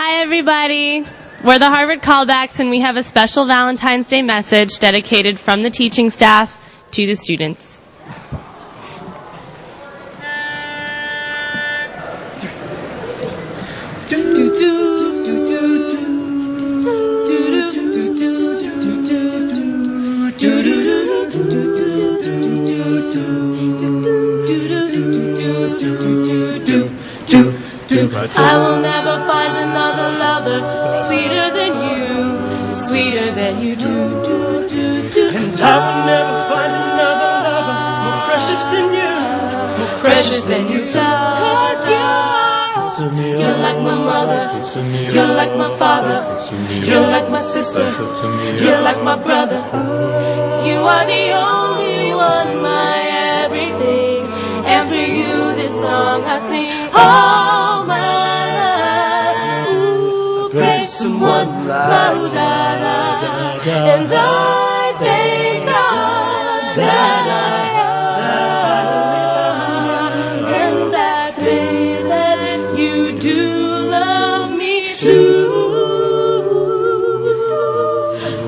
Hi, everybody. We're the Harvard Callbacks, and we have a special Valentine's Day message dedicated from the teaching staff to the students. I will never find another lover sweeter than you, sweeter than you do. And I will never find another lover more precious than you, more precious than you. 'Cause you're like my mother, you're like my father, you're like my sister, you're like my brother. You are the only one, my everything, and for you this song I sing. Oh my life, ooh, praise someone like that, and I thank God that I am, and I pray that you do love me too.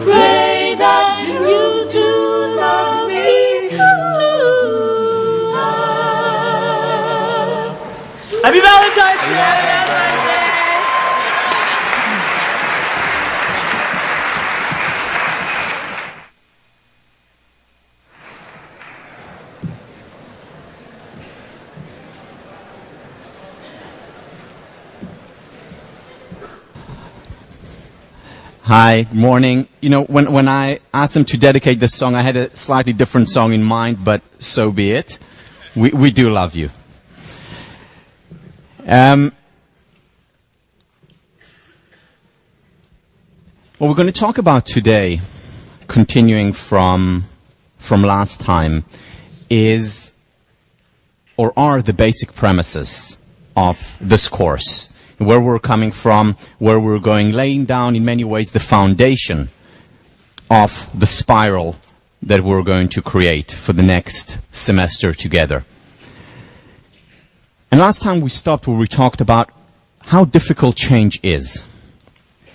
Pray that you do love me too. Happy Valentine's Day! Hi, morning. You know, when I asked them to dedicate this song, I had a slightly different song in mind, but so be it. We do love you. What we're going to talk about today, continuing from last time, is or are the basic premises of this course. Where we're coming from, where we're going, laying down in many ways the foundation of the spiral that we're going to create for the next semester together. And last time we stopped where we talked about how difficult change is.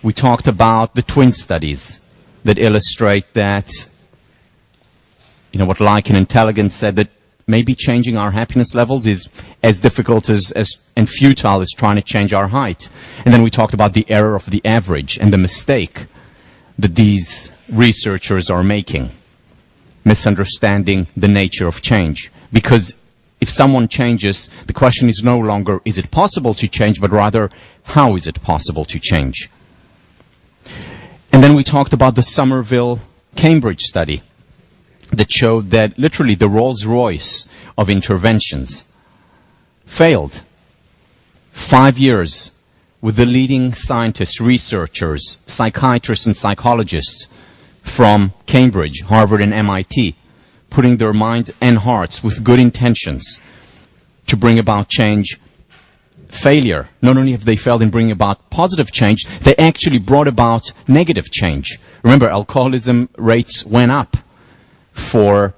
We talked about the twin studies that illustrate that, you know, what Like and Intelligence said, that maybe changing our happiness levels is as difficult and futile as trying to change our height. And then we talked about the error of the average and the mistake that these researchers are making, misunderstanding the nature of change. Because if someone changes, the question is no longer, is it possible to change, but rather, how is it possible to change? And then we talked about the Somerville-Cambridge study that showed that literally the Rolls-Royce of interventions failed. 5 years with the leading scientists, researchers, psychiatrists and psychologists from Cambridge, Harvard and MIT, putting their minds and hearts with good intentions to bring about change. Failure. Not only have they failed in bringing about positive change, they actually brought about negative change. Remember, alcoholism rates went up for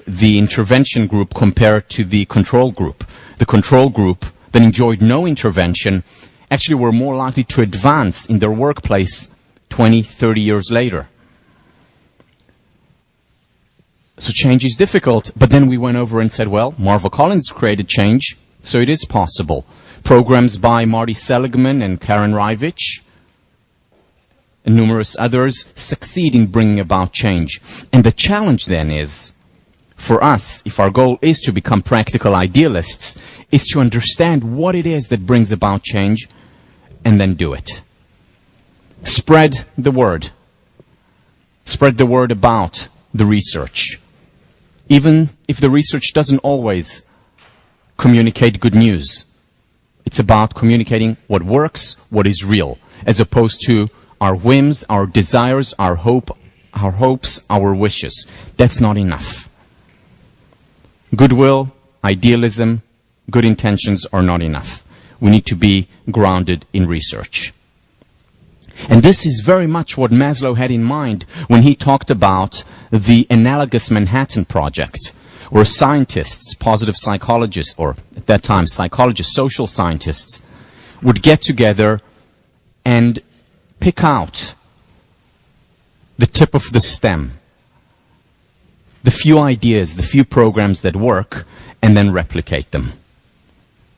the intervention group compared to the control group. The control group that enjoyed no intervention actually were more likely to advance in their workplace 20, 30 years later. So change is difficult, but then we went over and said, well, Marva Collins created change, so it is possible. Programs by Marty Seligman and Karen Rivich and numerous others succeed in bringing about change. And the challenge then is, for us, if our goal is to become practical idealists, is to understand what it is that brings about change and then do it. Spread the word. Spread the word about the research. Even if the research doesn't always communicate good news. It's about communicating what works, what is real, as opposed to our whims, our desires, our hopes, our wishes. That's not enough. Goodwill, idealism, good intentions are not enough. We need to be grounded in research. And this is very much what Maslow had in mind when he talked about the analogous Manhattan Project, where scientists, positive psychologists, or at that time psychologists, social scientists, would get together and pick out the tip of the stem, the few ideas, the few programs that work, and then replicate them.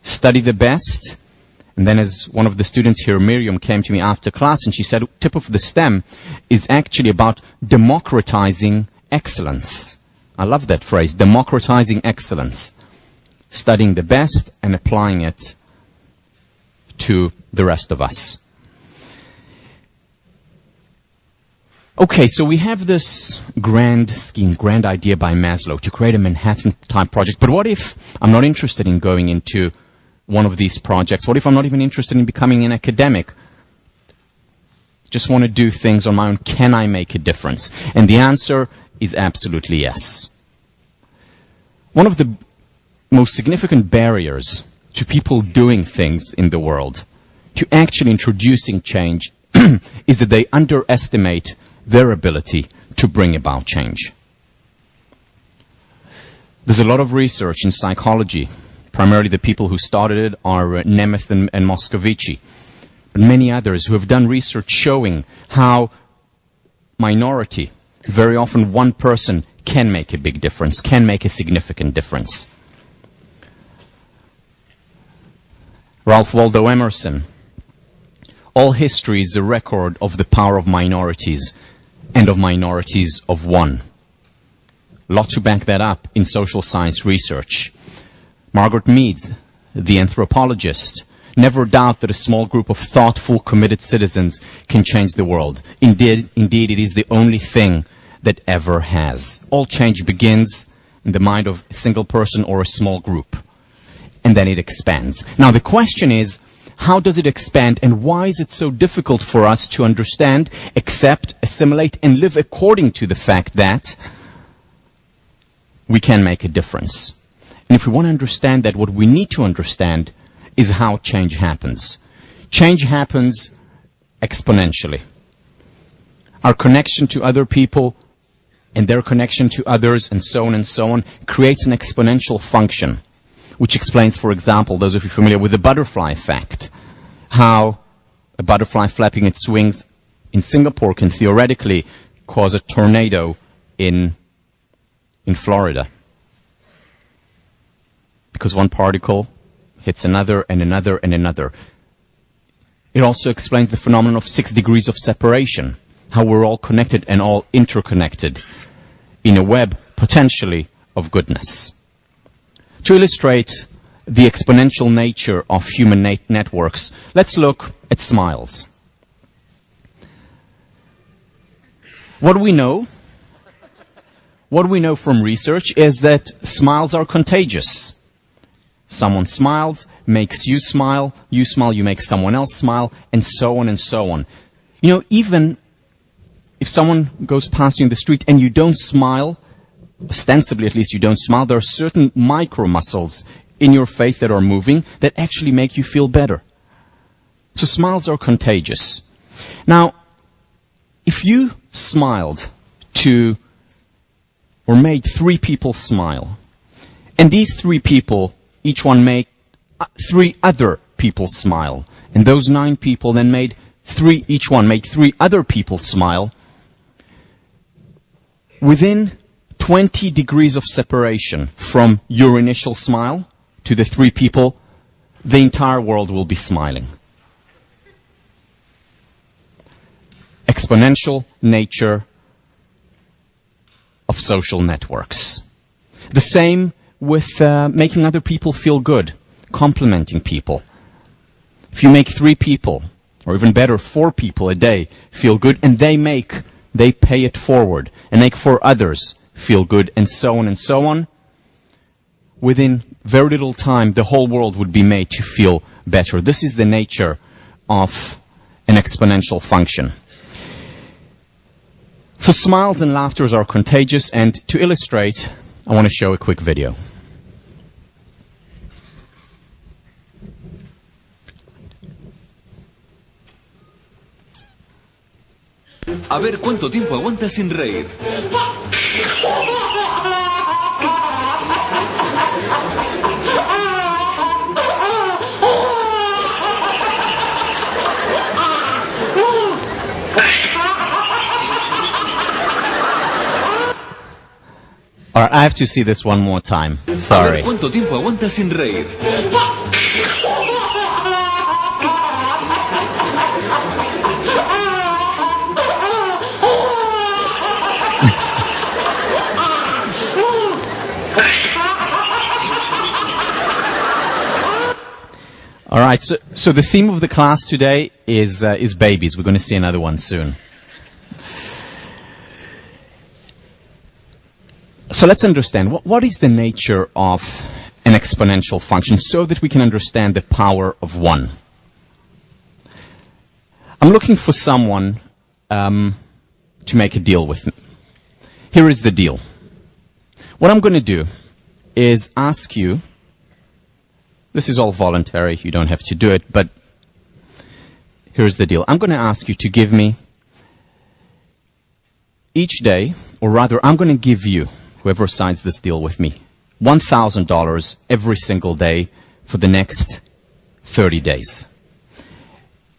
Study the best. And then as one of the students here, Miriam, came to me after class and she said, tip of the stem is actually about democratizing excellence. I love that phrase, democratizing excellence. Studying the best and applying it to the rest of us. Okay, so we have this grand scheme, grand idea by Maslow to create a Manhattan-type project. But what if I'm not interested in going into one of these projects? What if I'm not even interested in becoming an academic? Just want to do things on my own. Can I make a difference? And the answer is absolutely yes. One of the most significant barriers to people doing things in the world, to actually introducing change, is that they underestimate their ability to bring about change. There's a lot of research in psychology. Primarily the people who started it are Nemeth and Moscovici, but many others who have done research showing how minority, very often one person, can make a big difference, can make a significant difference. Ralph Waldo Emerson: all history is a record of the power of minorities and of minorities of one. A lot to back that up in social science research. Margaret Mead, the anthropologist, never doubt that a small group of thoughtful, committed citizens can change the world. Indeed, it is the only thing that ever has. All change begins in the mind of a single person or a small group, and then it expands. Now, the question is, how does it expand, and why is it so difficult for us to understand, accept, assimilate, and live according to the fact that we can make a difference? And if we want to understand that, what we need to understand is how change happens. Change happens exponentially. Our connection to other people and their connection to others, and so on, creates an exponential function, which explains, for example, those of you familiar with the butterfly effect, how a butterfly flapping its wings in Singapore can theoretically cause a tornado in Florida. Because one particle hits another and another and another. It also explains the phenomenon of 6 degrees of separation, how we're all connected and all interconnected in a web, potentially, of goodness. To illustrate the exponential nature of human networks, let's look at smiles. What we know from research is that smiles are contagious. Someone smiles, makes you smile, you make someone else smile, and so on and so on. You know, even if someone goes past you in the street and you don't smile, ostensibly at least you don't smile, there are certain micro muscles in your face that are moving that actually make you feel better. So smiles are contagious. Now, if you smiled to, or made 3 people smile, and these 3 people, each one made 3 other people smile, and those 9 people then each one made 3 other people smile, within 20 degrees of separation from your initial smile to the 3 people, the entire world will be smiling. Exponential nature of social networks. The same with making other people feel good, complimenting people. If you make 3 people, or even better, 4 people a day feel good, and they pay it forward and make 4 others feel good, and so on, within very little time, the whole world would be made to feel better. This is the nature of an exponential function. So smiles and laughter are contagious, and to illustrate, I want to show a quick video. A ver cuánto tiempo aguantas sin reír. All right, I have to see this one more time. A ver Sorry. cuánto tiempo aguantas sin reír. All right, so the theme of the class today is babies. We're going to see another one soon. So let's understand, what is the nature of an exponential function so that we can understand the power of 1? I'm looking for someone to make a deal with me. Here is the deal. What I'm going to do is ask you, this is all voluntary, you don't have to do it, but here's the deal. I'm going to ask you to give me each day, or rather, I'm going to give you, whoever signs this deal with me, $1,000 every single day for the next 30 days.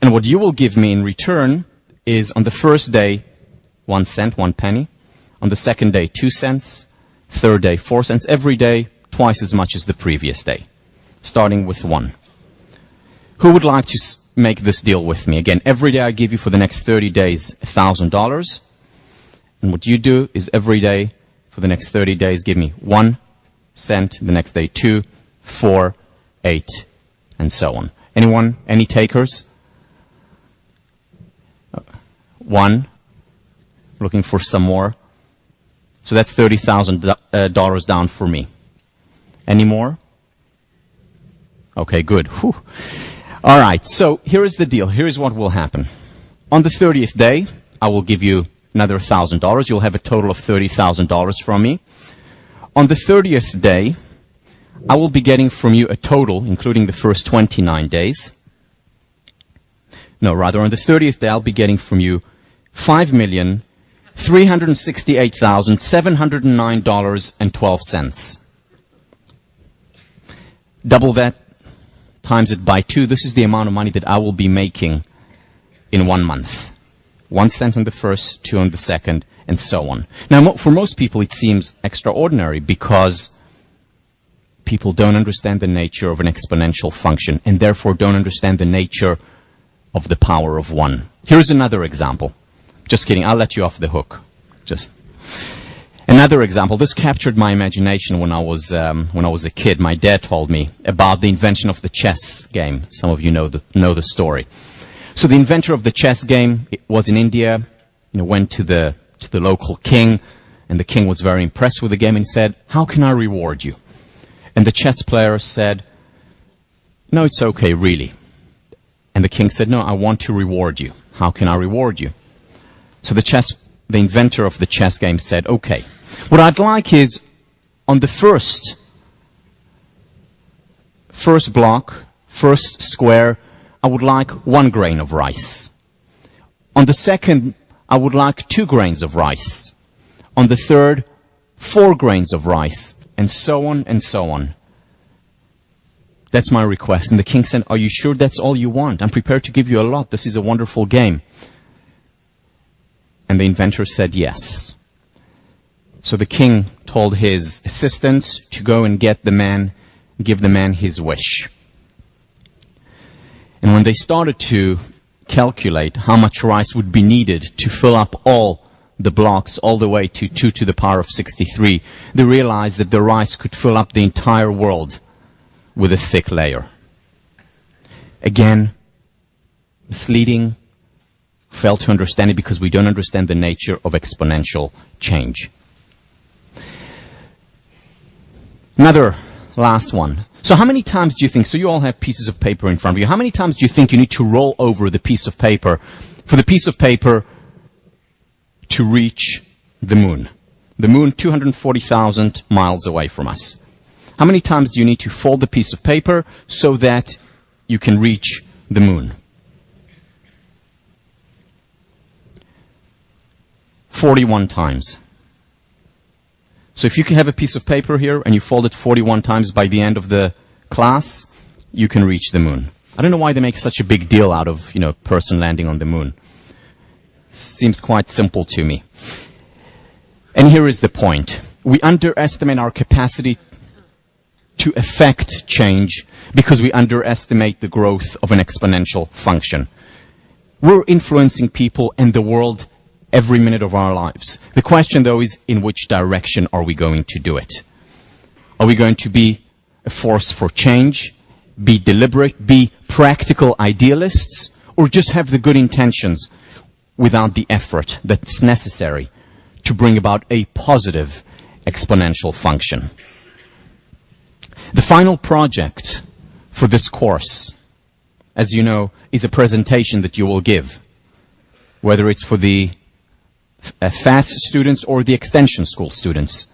And what you will give me in return is on the first day, 1 cent, 1 penny. On the second day, 2 cents. Third day, 4 cents. Every day, twice as much as the previous day, starting with 1. Who would like to make this deal with me? Again, every day I give you for the next 30 days $1,000. And what you do is every day for the next 30 days give me 1 cent, the next day 2, 4, 8, and so on. Anyone? Any takers? 1. Looking for some more. So that's $30,000 down for me. Any more? Okay, good. Whew. All right, so here is the deal. Here is what will happen. On the 30th day, I will give you another $1,000. You'll have a total of $30,000 from me. On the 30th day, I will be getting from you a total, including the first 29 days. No, rather, on the 30th day, I'll be getting from you $5,368,709.12. Double that, times it by 2. This is the amount of money that I will be making in 1 month. 1 cent on the first, 2 on the second, and so on. Now, for most people, it seems extraordinary because people don't understand the nature of an exponential function and therefore don't understand the nature of the power of 1. Here's another example. Just kidding, I'll let you off the hook. Just another example. This captured my imagination when I was a kid. My dad told me about the invention of the chess game. Some of you know the story. So the inventor of the chess game was in India. Went to the local king, and the king was very impressed with the game and said, "How can I reward you?" And the chess player said, "No, it's okay, really." And the king said, "No, I want to reward you. How can I reward you?" So the inventor of the chess game said, "Okay, what I'd like is on the first block, first square, I would like 1 grain of rice. On the second, I would like 2 grains of rice. On the third, 4 grains of rice, and so on and so on. That's my request." And the king said, "Are you sure that's all you want? I'm prepared to give you a lot. This is a wonderful game." And the inventor said yes. So the king told his assistants to go and give the man his wish. And when they started to calculate how much rice would be needed to fill up all the blocks all the way to 2 to the power of 63, they realized that the rice could fill up the entire world with a thick layer. Again, misleading, fail to understand it because we don't understand the nature of exponential change. Another last one. So how many times do you think, so you all have pieces of paper in front of you, how many times do you think you need to roll over the piece of paper for the piece of paper to reach the moon? The moon, 240,000 miles away from us. How many times do you need to fold the piece of paper so that you can reach the moon? 41 times. So if you can have a piece of paper here and you fold it 41 times by the end of the class, you can reach the moon. I don't know why they make such a big deal out of, a person landing on the moon. Seems quite simple to me. And here is the point. We underestimate our capacity to affect change because we underestimate the growth of an exponential function. We're influencing people and the world every minute of our lives. The question, though, is in which direction are we going to do it? Are we going to be a force for change, be deliberate, be practical idealists, or just have the good intentions without the effort that's necessary to bring about a positive exponential function? The final project for this course, as you know, is a presentation that you will give, whether it's for the FAST students or the extension school students.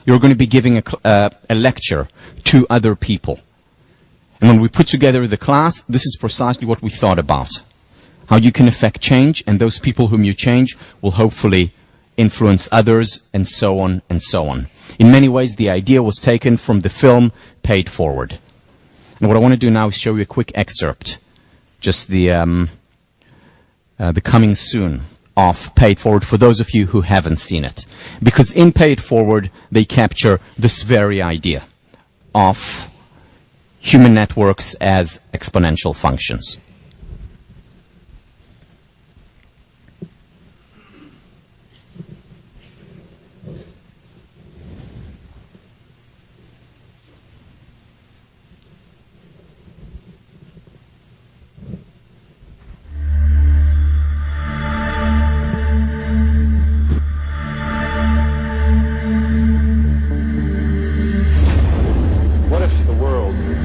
You're going to be giving a lecture to other people. And when we put together the class, this is precisely what we thought about. How you can affect change, and those people whom you change will hopefully influence others, and so on and so on. In many ways, the idea was taken from the film Paid Forward. And what I want to do now is show you a quick excerpt, just the coming soon of Paid Forward, for those of you who haven't seen it. Because in Paid Forward, they capture this very idea of human networks as exponential functions.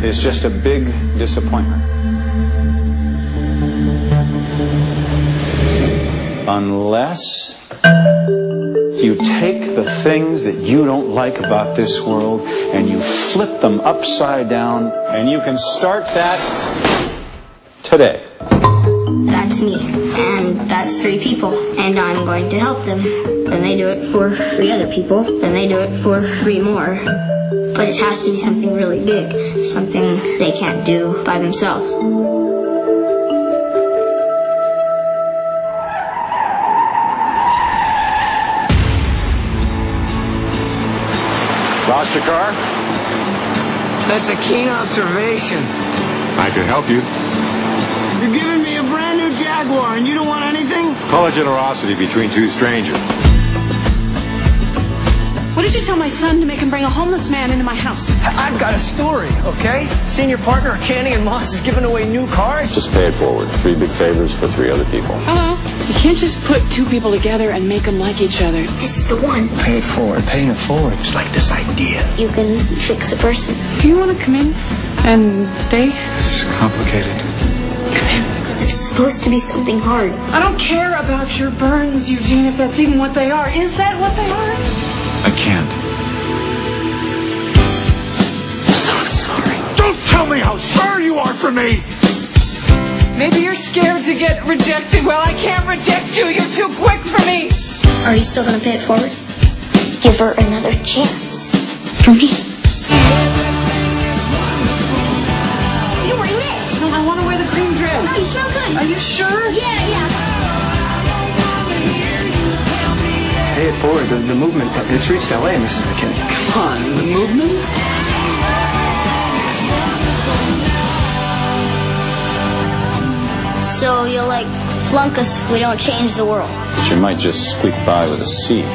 Is just a big disappointment. Unless you take the things that you don't like about this world and you flip them upside down, and you can start that today. That's me, and that's 3 people, and I'm going to help them. Then they do it for 3 other people, then they do it for 3 more. But it has to be something really big, something they can't do by themselves. Lost your car? That's a keen observation. I could help you. You're giving me a brand new Jaguar and you don't want anything? Call it generosity between 2 strangers. What did you tell my son to make him bring a homeless man into my house? I've got a story, okay? Senior partner Channing and Moss is giving away new cars. Just pay it forward. 3 big favors for 3 other people. Hello? You can't just put 2 people together and make them like each other. This is the one. Pay it forward. Paying it forward. It's like this idea. You can fix a person. Do you want to come in and stay? It's complicated. Come in. It's supposed to be something hard. I don't care about your burns, Eugene, if that's even what they are. Is that what they are? I can't. So sorry. Don't tell me how sorry you are for me! Maybe you're scared to get rejected. Well, I can't reject you. You're too quick for me. Are you still going to pay it forward? Give her another chance. For me. You're wearing this. No, I want to wear the green dress. Oh, you smell good. Are you sure? Yeah. Pay it forward. The movement. It's reached LA, Mrs. McKinney. Come on, the movement? So you'll flunk us if we don't change the world. But you might just squeak by with a C.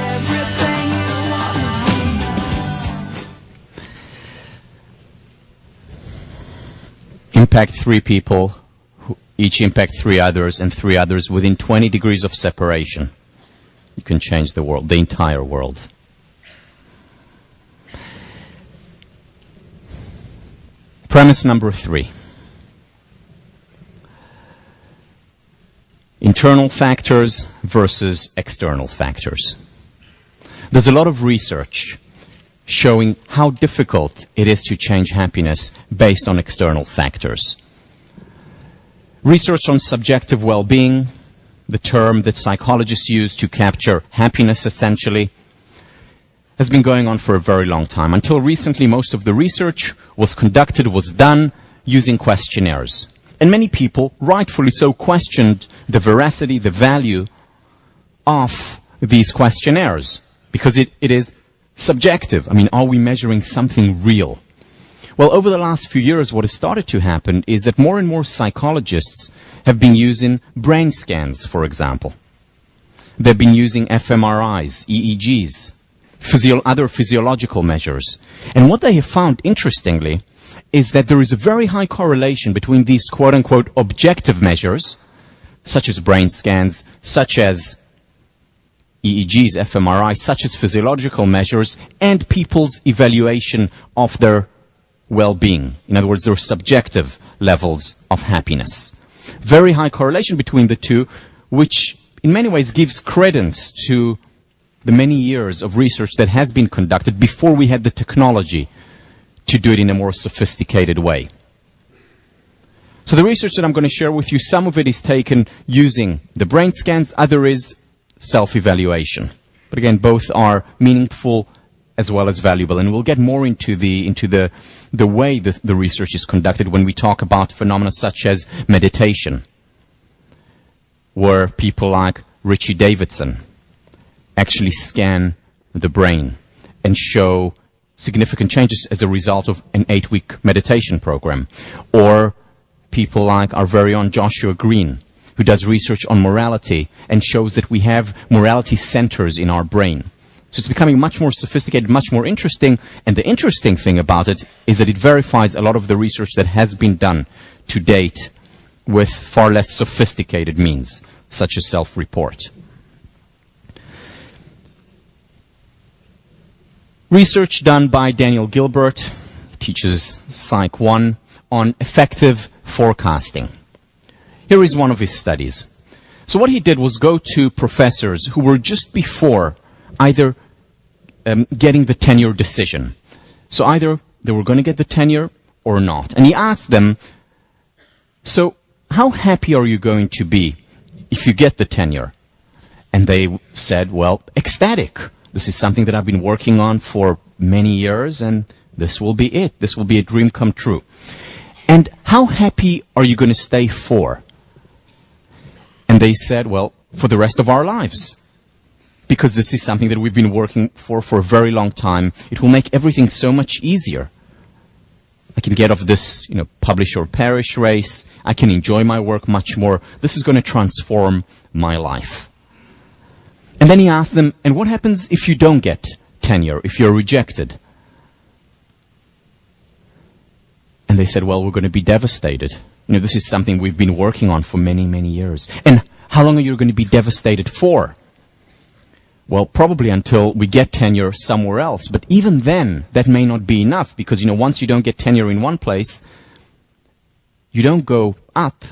Impact 3 people, who each impact 3 others, and 3 others within 20 degrees of separation. You can change the world, the entire world. Premise number 3. Internal factors versus external factors. There's a lot of research showing how difficult it is to change happiness based on external factors. Research on subjective well-being, the term that psychologists use to capture happiness essentially, has been going on for a very long time. Until recently, most of the research was done using questionnaires. And many people, rightfully so, questioned the veracity, the value of these questionnaires, because it is subjective. I mean, are we measuring something real? Well, over the last few years, what has started to happen is that more and more psychologists have been using brain scans, for example. They've been using fMRIs, EEGs, other physiological measures. And what they have found, interestingly, is that there is a very high correlation between these quote-unquote objective measures, such as brain scans, such as EEGs, fMRI, such as physiological measures, and people's evaluation of their well-being. In other words, their subjective levels of happiness. Very high correlation between the two, which in many ways gives credence to the many years of research that has been conducted before we had the technology to do it in a more sophisticated way. So the research that I'm going to share with you, some of it is taken using the brain scans, other is self-evaluation. But again, both are meaningful as well as valuable, and we'll get more into the way the research is conducted when we talk about phenomena such as meditation, where people like Richie Davidson actually scan the brain and show significant changes as a result of an 8-week meditation program, or people like our very own Joshua Green, who does research on morality and shows that we have morality centers in our brain. So it's becoming much more sophisticated, much more interesting, and the interesting thing about it is that it verifies a lot of the research that has been done to date with far less sophisticated means, such as self-report. Research done by Daniel Gilbert, teaches Psych 1, on effective forecasting. Here is one of his studies. So what he did was go to professors who were just before either getting the tenure decision. So either they were going to get the tenure or not. And he asked them, so how happy are you going to be if you get the tenure? And they said, well, ecstatic. This is something that I've been working on for many years, and this will be it. This will be a dream come true. And how happy are you going to stay for? And they said, well, for the rest of our lives. Because this is something that we've been working for a very long time. It will make everything so much easier. I can get off this, publish or perish race. I can enjoy my work much more. This is going to transform my life. And then he asked them, and what happens if you don't get tenure, if you're rejected? And they said, well, we're going to be devastated. This is something we've been working on for many, many years. And how long are you going to be devastated for? Well, probably until we get tenure somewhere else. But even then, that may not be enough because, once you don't get tenure in one place, you don't go up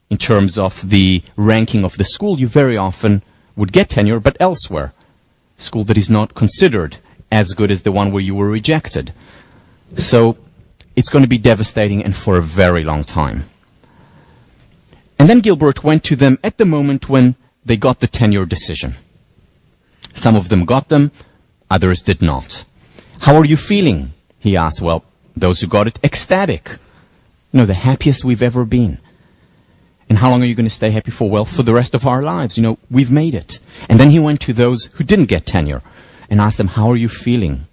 in terms of the ranking of the school. You very often would get tenure, but elsewhere. School that is not considered as good as the one where you were rejected. So it's going to be devastating and for a very long time. And then Gilbert went to them at the moment when they got the tenure decision. Some of them got them, others did not. How are you feeling? He asked. Well, those who got it, ecstatic. The happiest we've ever been. And how long are you going to stay happy for? Well, for the rest of our lives. We've made it. And then he went to those who didn't get tenure and asked them, how are you feeling?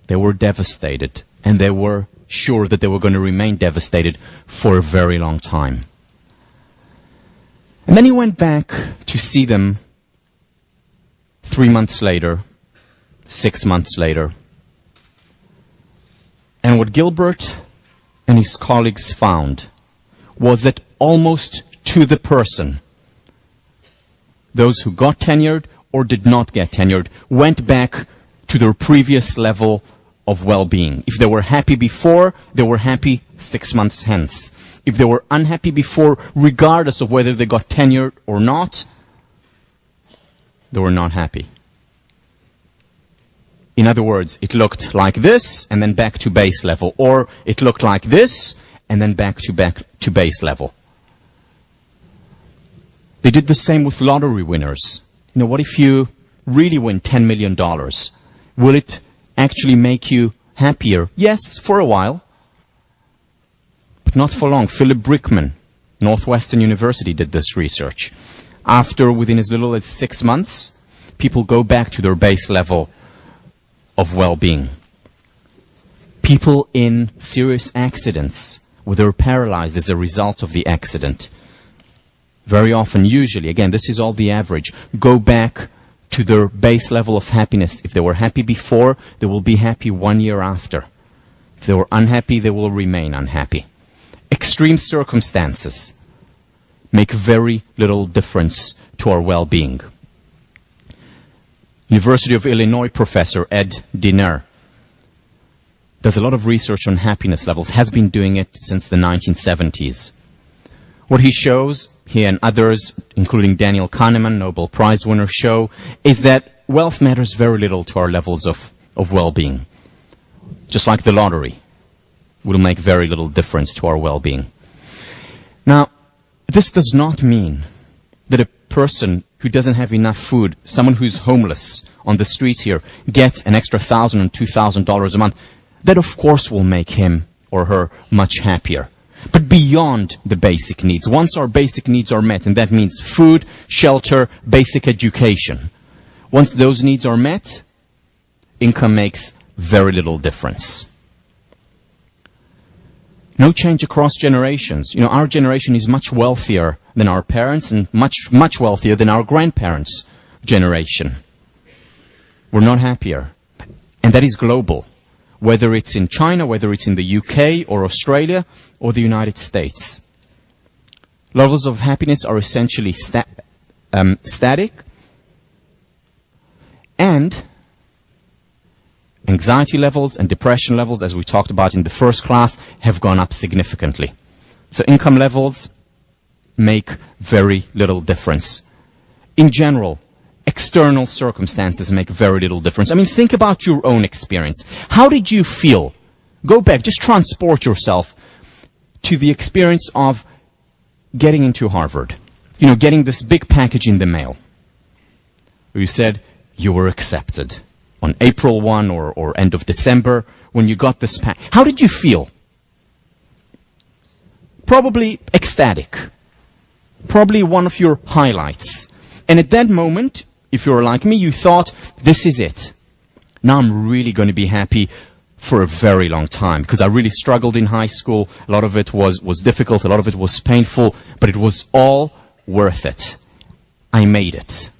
They were devastated, and they were sure that they were going to remain devastated for a very long time. And then he went back to see them 3 months later, 6 months later. And what Gilbert and his colleagues found was that almost to the person, those who got tenured or did not get tenured went back to their previous level of well-being. If they were happy before, they were happy 6 months hence. If they were unhappy before, regardless of whether they got tenured or not, they were not happy. In other words, it looked like this and then back to base level, or it looked like this and then back to base level. They did the same with lottery winners. What if you really win $10 million? Will it actually make you happier? Yes, for a while, but not for long. Philip Brickman, Northwestern University, did this research. Within as little as 6 months, people go back to their base level of well-being. People in serious accidents, where they're paralyzed as a result of the accident, very often, usually, again, this is all the average, go back to their base level of happiness. If they were happy before, they will be happy 1 year after. If they were unhappy, they will remain unhappy. Extreme circumstances make very little difference to our well-being. University of Illinois professor Ed Diner does a lot of research on happiness levels, has been doing it since the 1970s. What he shows, he and others, including Daniel Kahneman, Nobel Prize winner, show, is that wealth matters very little to our levels of well-being. Just like the lottery, will make very little difference to our well-being. Now, this does not mean that a person who doesn't have enough food, someone who's homeless on the streets here, gets an extra $1,000 and $2,000 a month. That, of course, will make him or her much happier. But beyond the basic needs, once our basic needs are met, and that means food, shelter, basic education, once those needs are met, income makes very little difference. No change across generations. You know, our generation is much wealthier than our parents and much, much wealthier than our grandparents' generation. We're not happier. And that is global. Whether it's in China, whether it's in the UK or Australia or the United States. Levels of happiness are essentially static, and anxiety levels and depression levels, as we talked about in the first class, have gone up significantly. So income levels make very little difference. In general, external circumstances make very little difference. I mean, think about your own experience. How did you feel? Go back, just transport yourself to the experience of getting into Harvard. You know, getting this big package in the mail. Where you said you were accepted. On April 1 or end of December, when you got this pack. How did you feel? Probably ecstatic. Probably one of your highlights. And at that moment, if you're like me, you thought, this is it. Now I'm really going to be happy for a very long time, because I really struggled in high school. A lot of it was difficult, a lot of it was painful, but it was all worth it. I made it.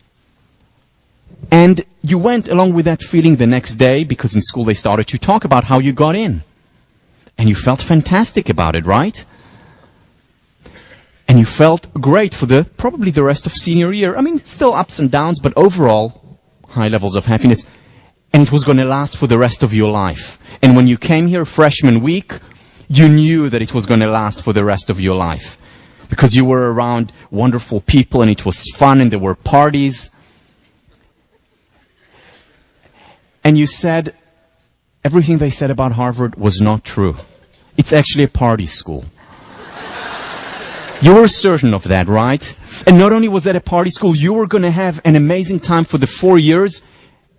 And you went along with that feeling the next day, because in school they started to talk about how you got in. And you felt fantastic about it, right? And you felt great for probably the rest of senior year. I mean, still ups and downs, but overall, high levels of happiness. And it was going to last for the rest of your life. And when you came here freshman week, you knew that it was going to last for the rest of your life. Because you were around wonderful people, and it was fun, and there were parties. And you said, everything they said about Harvard was not true. It's actually a party school. You were certain of that, right? And not only was that a party school, you were going to have an amazing time for the 4 years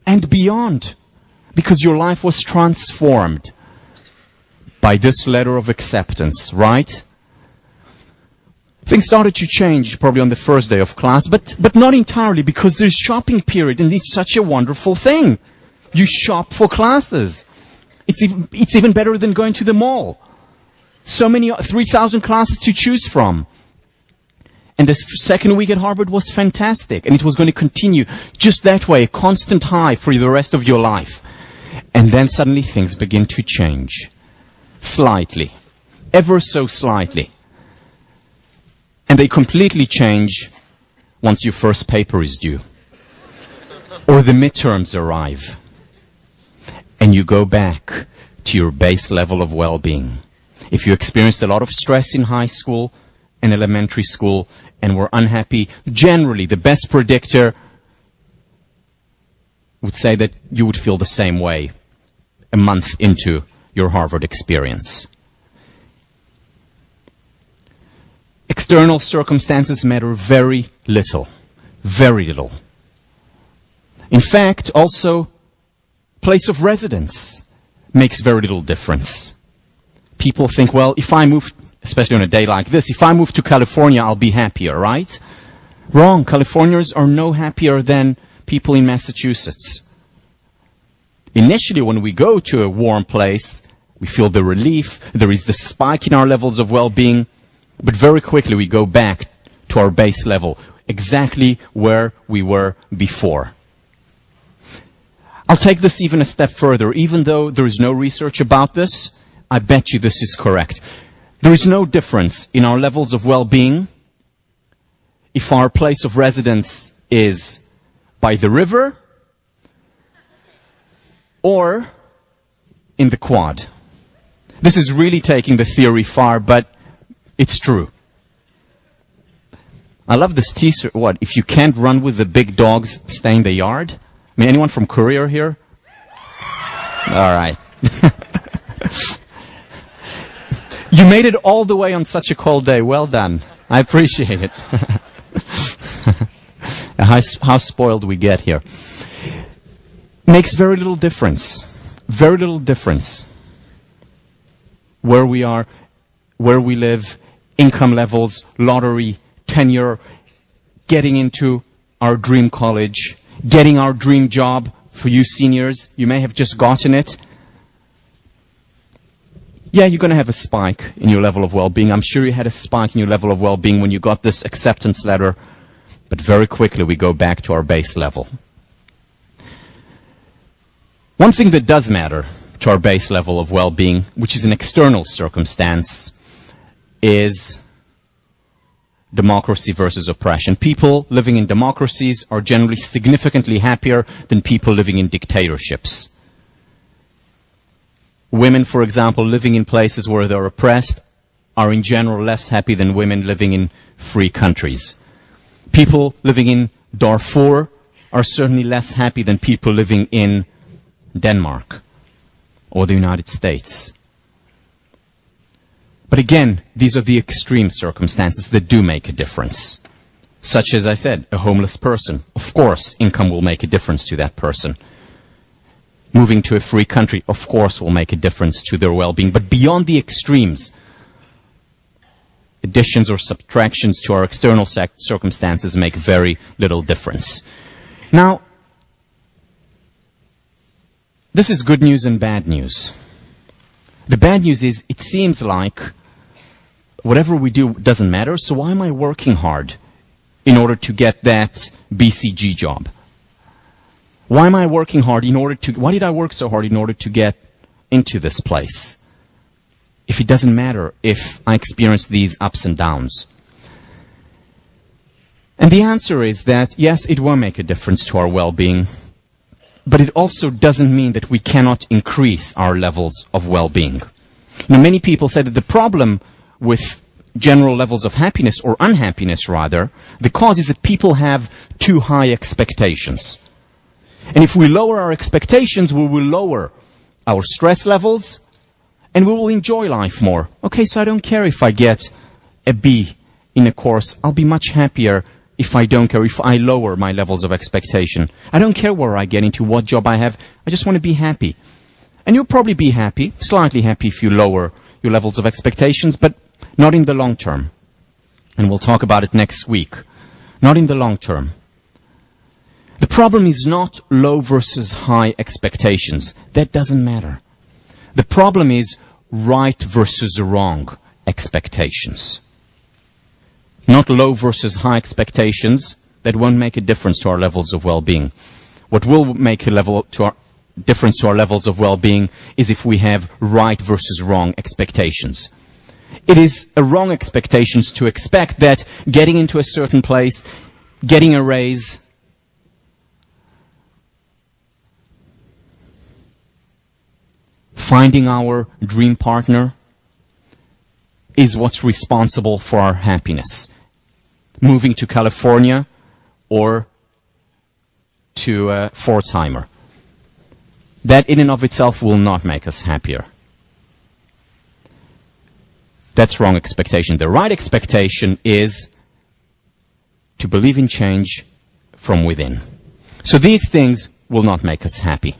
and beyond. Because your life was transformed by this letter of acceptance, right? Things started to change probably on the first day of class, but not entirely, because there's shopping period, and it's such a wonderful thing. You shop for classes. It's even better than going to the mall. So many, 3,000 classes to choose from. And the second week at Harvard was fantastic. And it was going to continue just that way, a constant high for the rest of your life. And then suddenly things begin to change. Slightly. Ever so slightly. And they completely change once your first paper is due. Or the midterms arrive. And you go back to your base level of well-being. If you experienced a lot of stress in high school and elementary school and were unhappy, generally the best predictor would say that you would feel the same way a month into your Harvard experience. External circumstances matter very little. Very little. In fact, also, place of residence makes very little difference. People think, well, if I move, especially on a day like this, if I move to California, I'll be happier, right? Wrong. Californians are no happier than people in Massachusetts, Initially, when we go to a warm place, we feel the relief, there is the spike in our levels of well-being, but very quickly we go back to our base level, exactly where we were before. I'll take this even a step further. Even though there is no research about this, I bet you this is correct. There is no difference in our levels of well-being if our place of residence is by the river or in the quad. This is really taking the theory far, but it's true. I love this t-shirt. What? If you can't run with the big dogs, stay in the yard? I mean, anyone from Korea here? All right. You made it all the way on such a cold day. Well done. I appreciate it. How spoiled we get here. Makes very little difference. Very little difference. Where we are, where we live, income levels, lottery, tenure, getting into our dream college, getting our dream job. For you seniors, you may have just gotten it. Yeah, you're going to have a spike in your level of well-being. I'm sure you had a spike in your level of well-being when you got this acceptance letter. But very quickly we go back to our base level. One thing that does matter to our base level of well-being, which is an external circumstance, is democracy versus oppression. People living in democracies are generally significantly happier than people living in dictatorships. Women, for example, living in places where they're oppressed are in general less happy than women living in free countries. People living in Darfur are certainly less happy than people living in Denmark or the United States. But again, these are the extreme circumstances that do make a difference. Such as I said, a homeless person. Of course, income will make a difference to that person. Moving to a free country, of course, will make a difference to their well-being. But beyond the extremes, additions or subtractions to our external circumstances make very little difference. Now, this is good news and bad news. The bad news is it seems like whatever we do doesn't matter, so why am I working hard in order to get that BCG job? Why am I working hard why did I work so hard in order to get into this place? If it doesn't matter if I experience these ups and downs. And the answer is that, yes, it will make a difference to our well-being, but it also doesn't mean that we cannot increase our levels of well-being. Many people say that the problem with general levels of happiness, or unhappiness rather, the cause is that people have too high expectations. And if we lower our expectations, we will lower our stress levels, and we will enjoy life more. Okay, so I don't care if I get a B in a course. I'll be much happier if I don't care, if I lower my levels of expectation. I don't care where I get into, what job I have. I just want to be happy. And you'll probably be happy, slightly happy if you lower your levels of expectations, but not in the long term. And we'll talk about it next week. Not in the long term. The problem is not low versus high expectations. That doesn't matter. The problem is right versus wrong expectations. Not low versus high expectations. That won't make a difference to our levels of well-being. What will make a difference to our levels of well-being is if we have right versus wrong expectations. It is a wrong expectations to expect that getting into a certain place, getting a raise, finding our dream partner is what's responsible for our happiness. Moving to California or to Pforzheimer. That in and of itself will not make us happier. That's wrong expectation. The right expectation is to believe in change from within. So these things will not make us happy.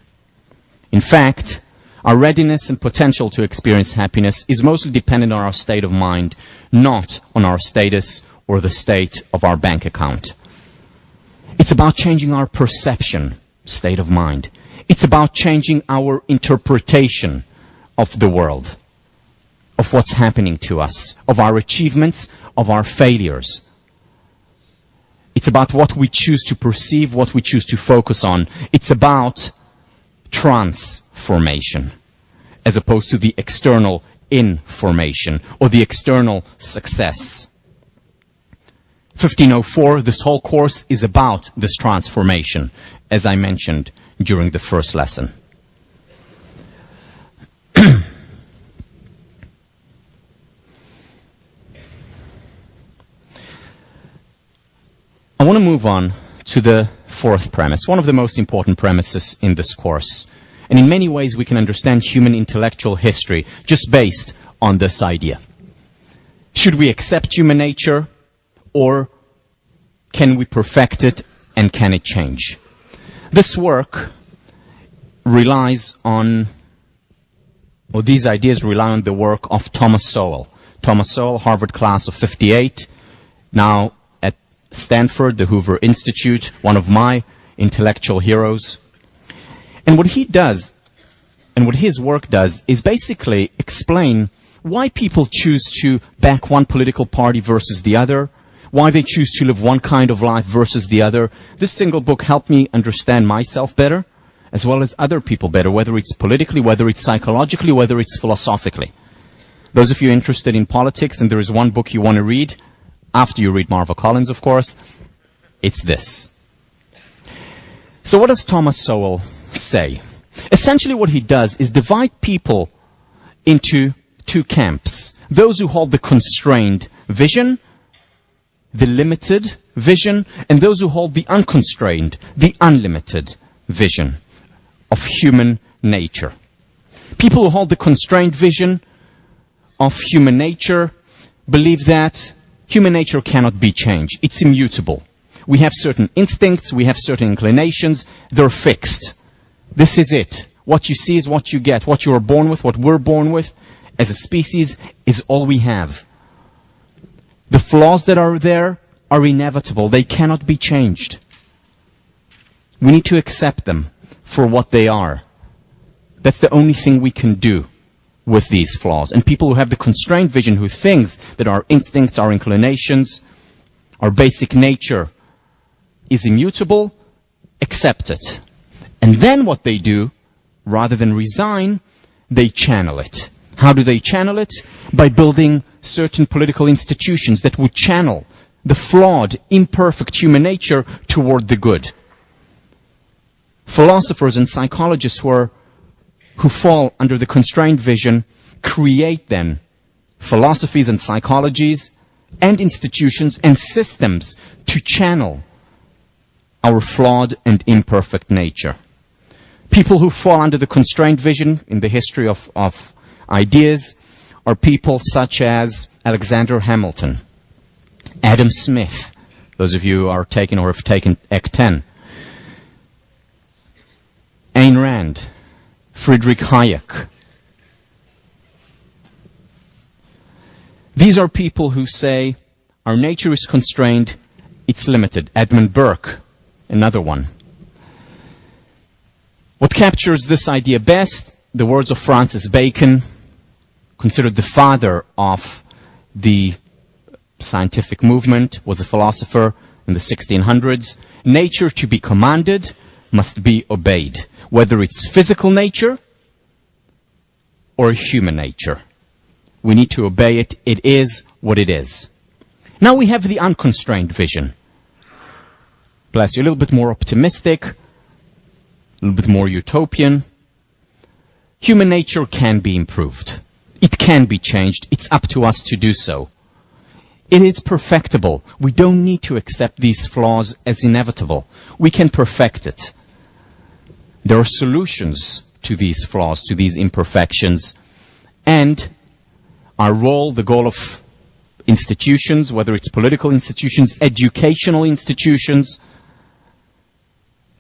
In fact, our readiness and potential to experience happiness is mostly dependent on our state of mind, not on our status or the state of our bank account. It's about changing our perception, state of mind. It's about changing our interpretation of the world, of what's happening to us, of our achievements, of our failures. It's about what we choose to perceive, what we choose to focus on. It's about transformation, as opposed to the external information or the external success. 1504, this whole course is about this transformation, as I mentioned during the first lesson. I want to move on to the fourth premise, one of the most important premises in this course. And in many ways we can understand human intellectual history just based on this idea. Should we accept human nature, or can we perfect it, and can it change? This work relies on, or these ideas rely on the work of Thomas Sowell. Thomas Sowell, Harvard class of 58, now at Stanford, the Hoover Institute, one of my intellectual heroes. And what he does, and what his work does, is basically explain why people choose to back one political party versus the other, why they choose to live one kind of life versus the other. This single book helped me understand myself better, as well as other people better, whether it's politically, whether it's psychologically, whether it's philosophically. Those of you interested in politics, and there is one book you want to read, after you read Marva Collins, of course, it's this. So what does Thomas Sowell say? Essentially what he does is divide people into two camps. Those who hold the constrained vision, the limited vision, and those who hold the unconstrained, the unlimited vision of human nature. People who hold the constrained vision of human nature believe that human nature cannot be changed. It's immutable. We have certain instincts, we have certain inclinations, they're fixed. This is it. What you see is what you get. What you are born with, what we're born with as a species, is all we have. The flaws that are there are inevitable. They cannot be changed. We need to accept them for what they are. That's the only thing we can do with these flaws. And people who have the constrained vision, who thinks that our instincts, our inclinations, our basic nature is immutable, accept it. And then what they do, rather than resign, they channel it. How do they channel it? By building certain political institutions that would channel the flawed, imperfect human nature toward the good. Philosophers and psychologists who fall under the constrained vision create then philosophies and psychologies and institutions and systems to channel our flawed and imperfect nature. People who fall under the constrained vision in the history of ideas are people such as Alexander Hamilton, Adam Smith, those of you who are taking or have taken Ec 10, Ayn Rand, Friedrich Hayek. These are people who say our nature is constrained, it's limited. Edmund Burke, another one. What captures this idea best? The words of Francis Bacon, considered the father of the scientific movement, was a philosopher in the 1600s. Nature to be commanded must be obeyed, whether it's physical nature or human nature. We need to obey it. It is what it is. Now we have the unconstrained vision. Bless you, a little bit more optimistic, a little bit more utopian. Human nature can be improved. It can be changed. It's up to us to do so. It is perfectible. We don't need to accept these flaws as inevitable. We can perfect it. There are solutions to these flaws, to these imperfections. And our role, the goal of institutions, whether it's political institutions, educational institutions,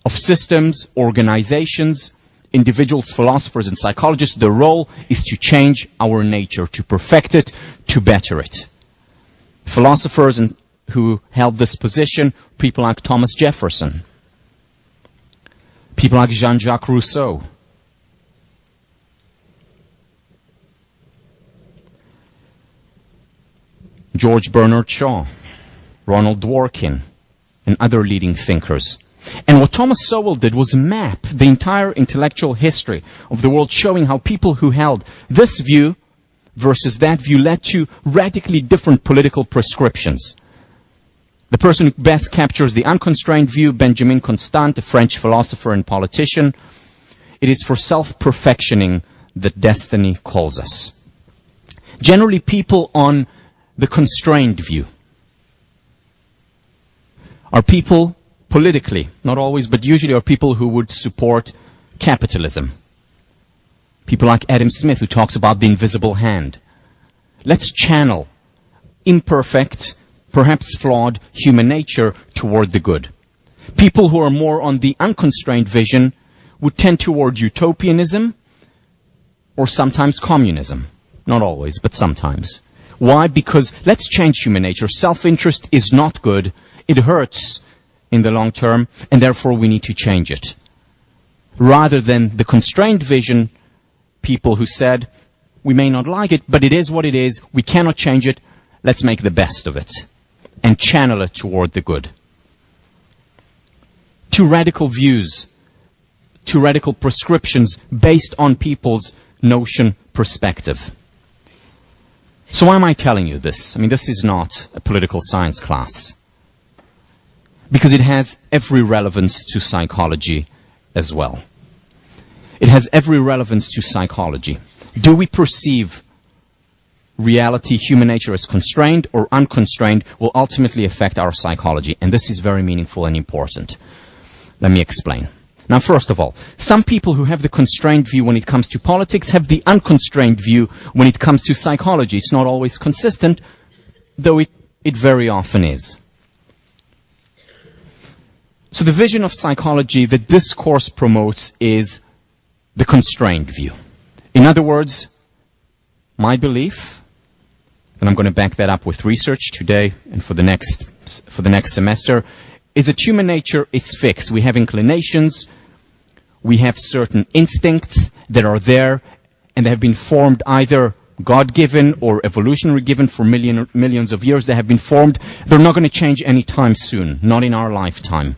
of systems, organizations, individuals, philosophers, and psychologists, the role is to change our nature, to perfect it, to better it. Philosophers who held this position, people like Thomas Jefferson. People like Jean-Jacques Rousseau. George Bernard Shaw, Ronald Dworkin, and other leading thinkers. And what Thomas Sowell did was map the entire intellectual history of the world, showing how people who held this view versus that view led to radically different political prescriptions. The person who best captures the unconstrained view, Benjamin Constant, a French philosopher and politician. It is for self-perfectioning that destiny calls us. Generally, people on the constrained view are people politically, not always, but usually are people who would support capitalism. People like Adam Smith, who talks about the invisible hand. Let's channel imperfect, perhaps flawed human nature toward the good. People who are more on the unconstrained vision would tend toward utopianism or sometimes communism. Not always, but sometimes. Why? Because let's change human nature. Self-interest is not good. It hurts in the long term, and therefore we need to change it. Rather than the constrained vision, people who said, we may not like it, but it is what it is. We cannot change it. Let's make the best of it and channel it toward the good. Two radical views, two radical prescriptions based on people's notion perspective. So why am I telling you this? I mean, this is not a political science class. Because it has every relevance to psychology as well. It has every relevance to psychology. Do we perceive reality, human nature as constrained or unconstrained will ultimately affect our psychology. And this is very meaningful and important. Let me explain. Now, first of all, some people who have the constrained view when it comes to politics have the unconstrained view when it comes to psychology. It's not always consistent, though it very often is. So the vision of psychology that this course promotes is the constrained view. In other words, my belief, and I'm going to back that up with research today and for the next semester, is that human nature is fixed. We have inclinations, we have certain instincts that are there, and they have been formed either God-given or evolutionary given for millions of years. They have been formed. They're not going to change anytime soon, not in our lifetime.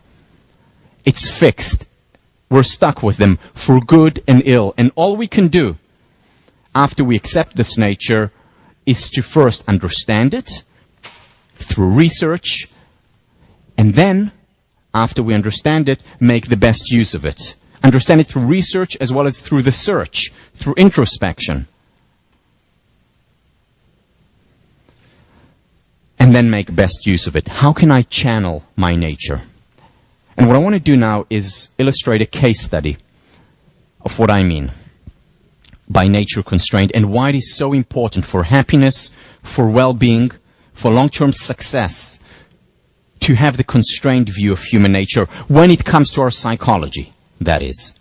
It's fixed. We're stuck with them for good and ill. And all we can do after we accept this nature is to first understand it through research, and then, after we understand it, make the best use of it. Understand it through research as well as through the search, through introspection. And then make best use of it. How can I channel my nature? And what I want to do now is illustrate a case study of what I mean by nature constraint and why it is so important for happiness, for well-being, for long-term success to have the constrained view of human nature when it comes to our psychology, that is.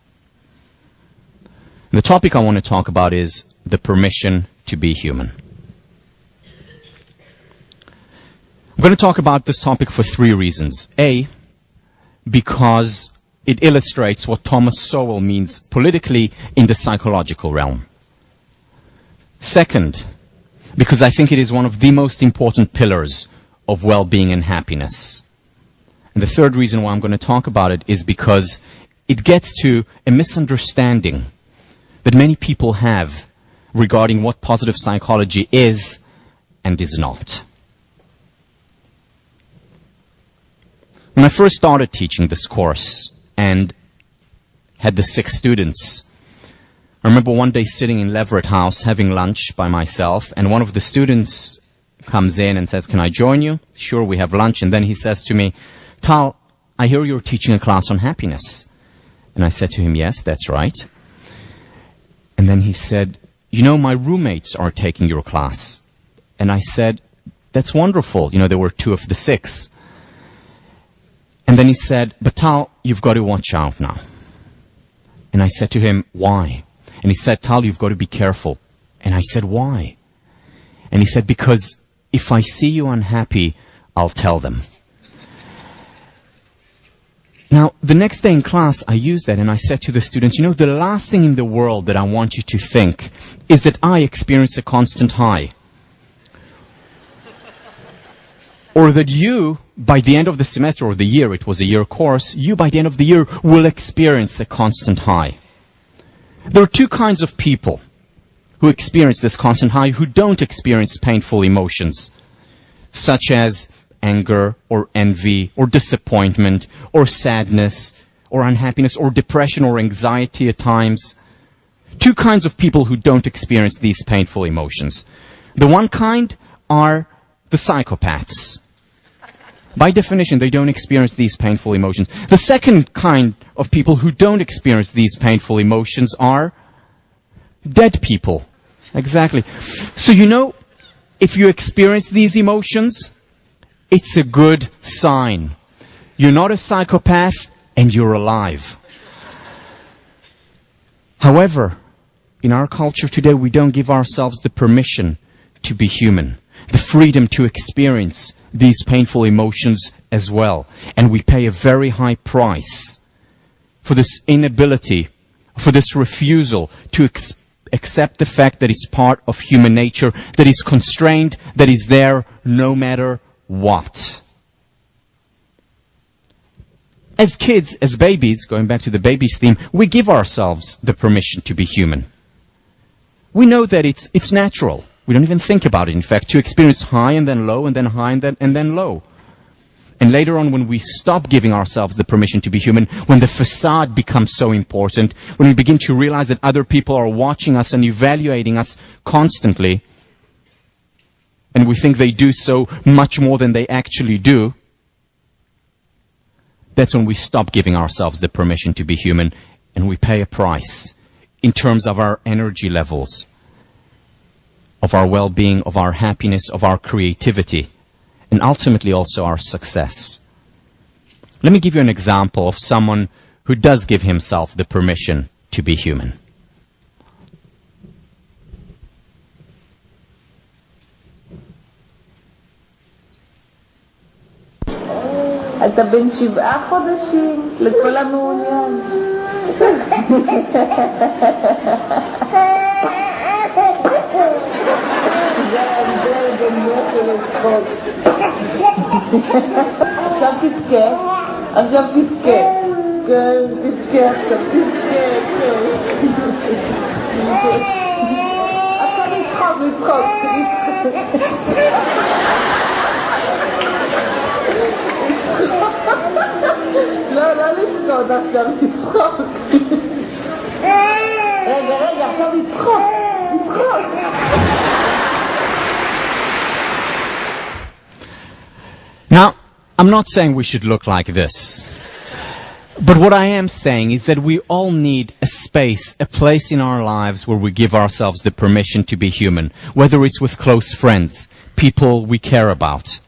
The topic I want to talk about is the permission to be human. I'm going to talk about this topic for 3 reasons. A, because it illustrates what Thomas Sowell means politically in the psychological realm. Second, because I think it is one of the most important pillars of well-being and happiness. And the third reason why I'm going to talk about it is because it gets to a misunderstanding that many people have regarding what positive psychology is and is not. When I first started teaching this course and had the 6 students, I remember one day sitting in Leverett House having lunch by myself, and one of the students comes in and says, "Can I join you?" Sure, we have lunch. And then he says to me, "Tal, I hear you're teaching a class on happiness." And I said to him, "Yes, that's right." And then he said, "You know, my roommates are taking your class." And I said, "That's wonderful." You know, there were 2 of the 6. And then he said, "But Tal, you've got to watch out now." And I said to him, "Why?" And he said, "Tal, you've got to be careful." And I said, "Why?" And he said, "Because if I see you unhappy, I'll tell them." Now, the next day in class, I used that and I said to the students, you know, the last thing in the world that I want you to think is that I experience a constant high. Or that you, by the end of the semester or the year, it was a year course, you by the end of the year will experience a constant high. There are two kinds of people who experience this constant high who don't experience painful emotions, such as anger or envy or disappointment or sadness or unhappiness or depression or anxiety at times. Two kinds of people who don't experience these painful emotions. The one kind are the psychopaths. By definition, they don't experience these painful emotions. The second kind of people who don't experience these painful emotions are dead people. Exactly. So you know, if you experience these emotions, it's a good sign. You're not a psychopath and you're alive. However, in our culture today, we don't give ourselves the permission to be human, the freedom to experience these painful emotions as well. And we pay a very high price for this inability, for this refusal to accept the fact that it's part of human nature, that is constrained, that is there no matter what. As kids, as babies, going back to the babies theme, we give ourselves the permission to be human. We know that it's natural. We don't even think about it, in fact, to experience high and then low and then high and then low. And later on, when we stop giving ourselves the permission to be human, when the facade becomes so important, when we begin to realize that other people are watching us and evaluating us constantly, and we think they do so much more than they actually do, that's when we stop giving ourselves the permission to be human, and we pay a price in terms of our energy levels, of our well-being, of our happiness, of our creativity, and ultimately also our success. Let me give you an example of someone who does give himself the permission to be human. אתה בן 7 חודשים לכל המעוניין. זה ההבדל בין יופי לצחוק. עכשיו תבכה, עכשיו תבכה. כן, תבכה, עכשיו תבכה, כן. עכשיו לצחוק. לא לצחוק, עכשיו לצחוק. רגע, עכשיו לצחוק. Now, I'm not saying we should look like this. But what I am saying is that we all need a space, a place in our lives where we give ourselves the permission to be human. Whether it's with close friends, people we care about.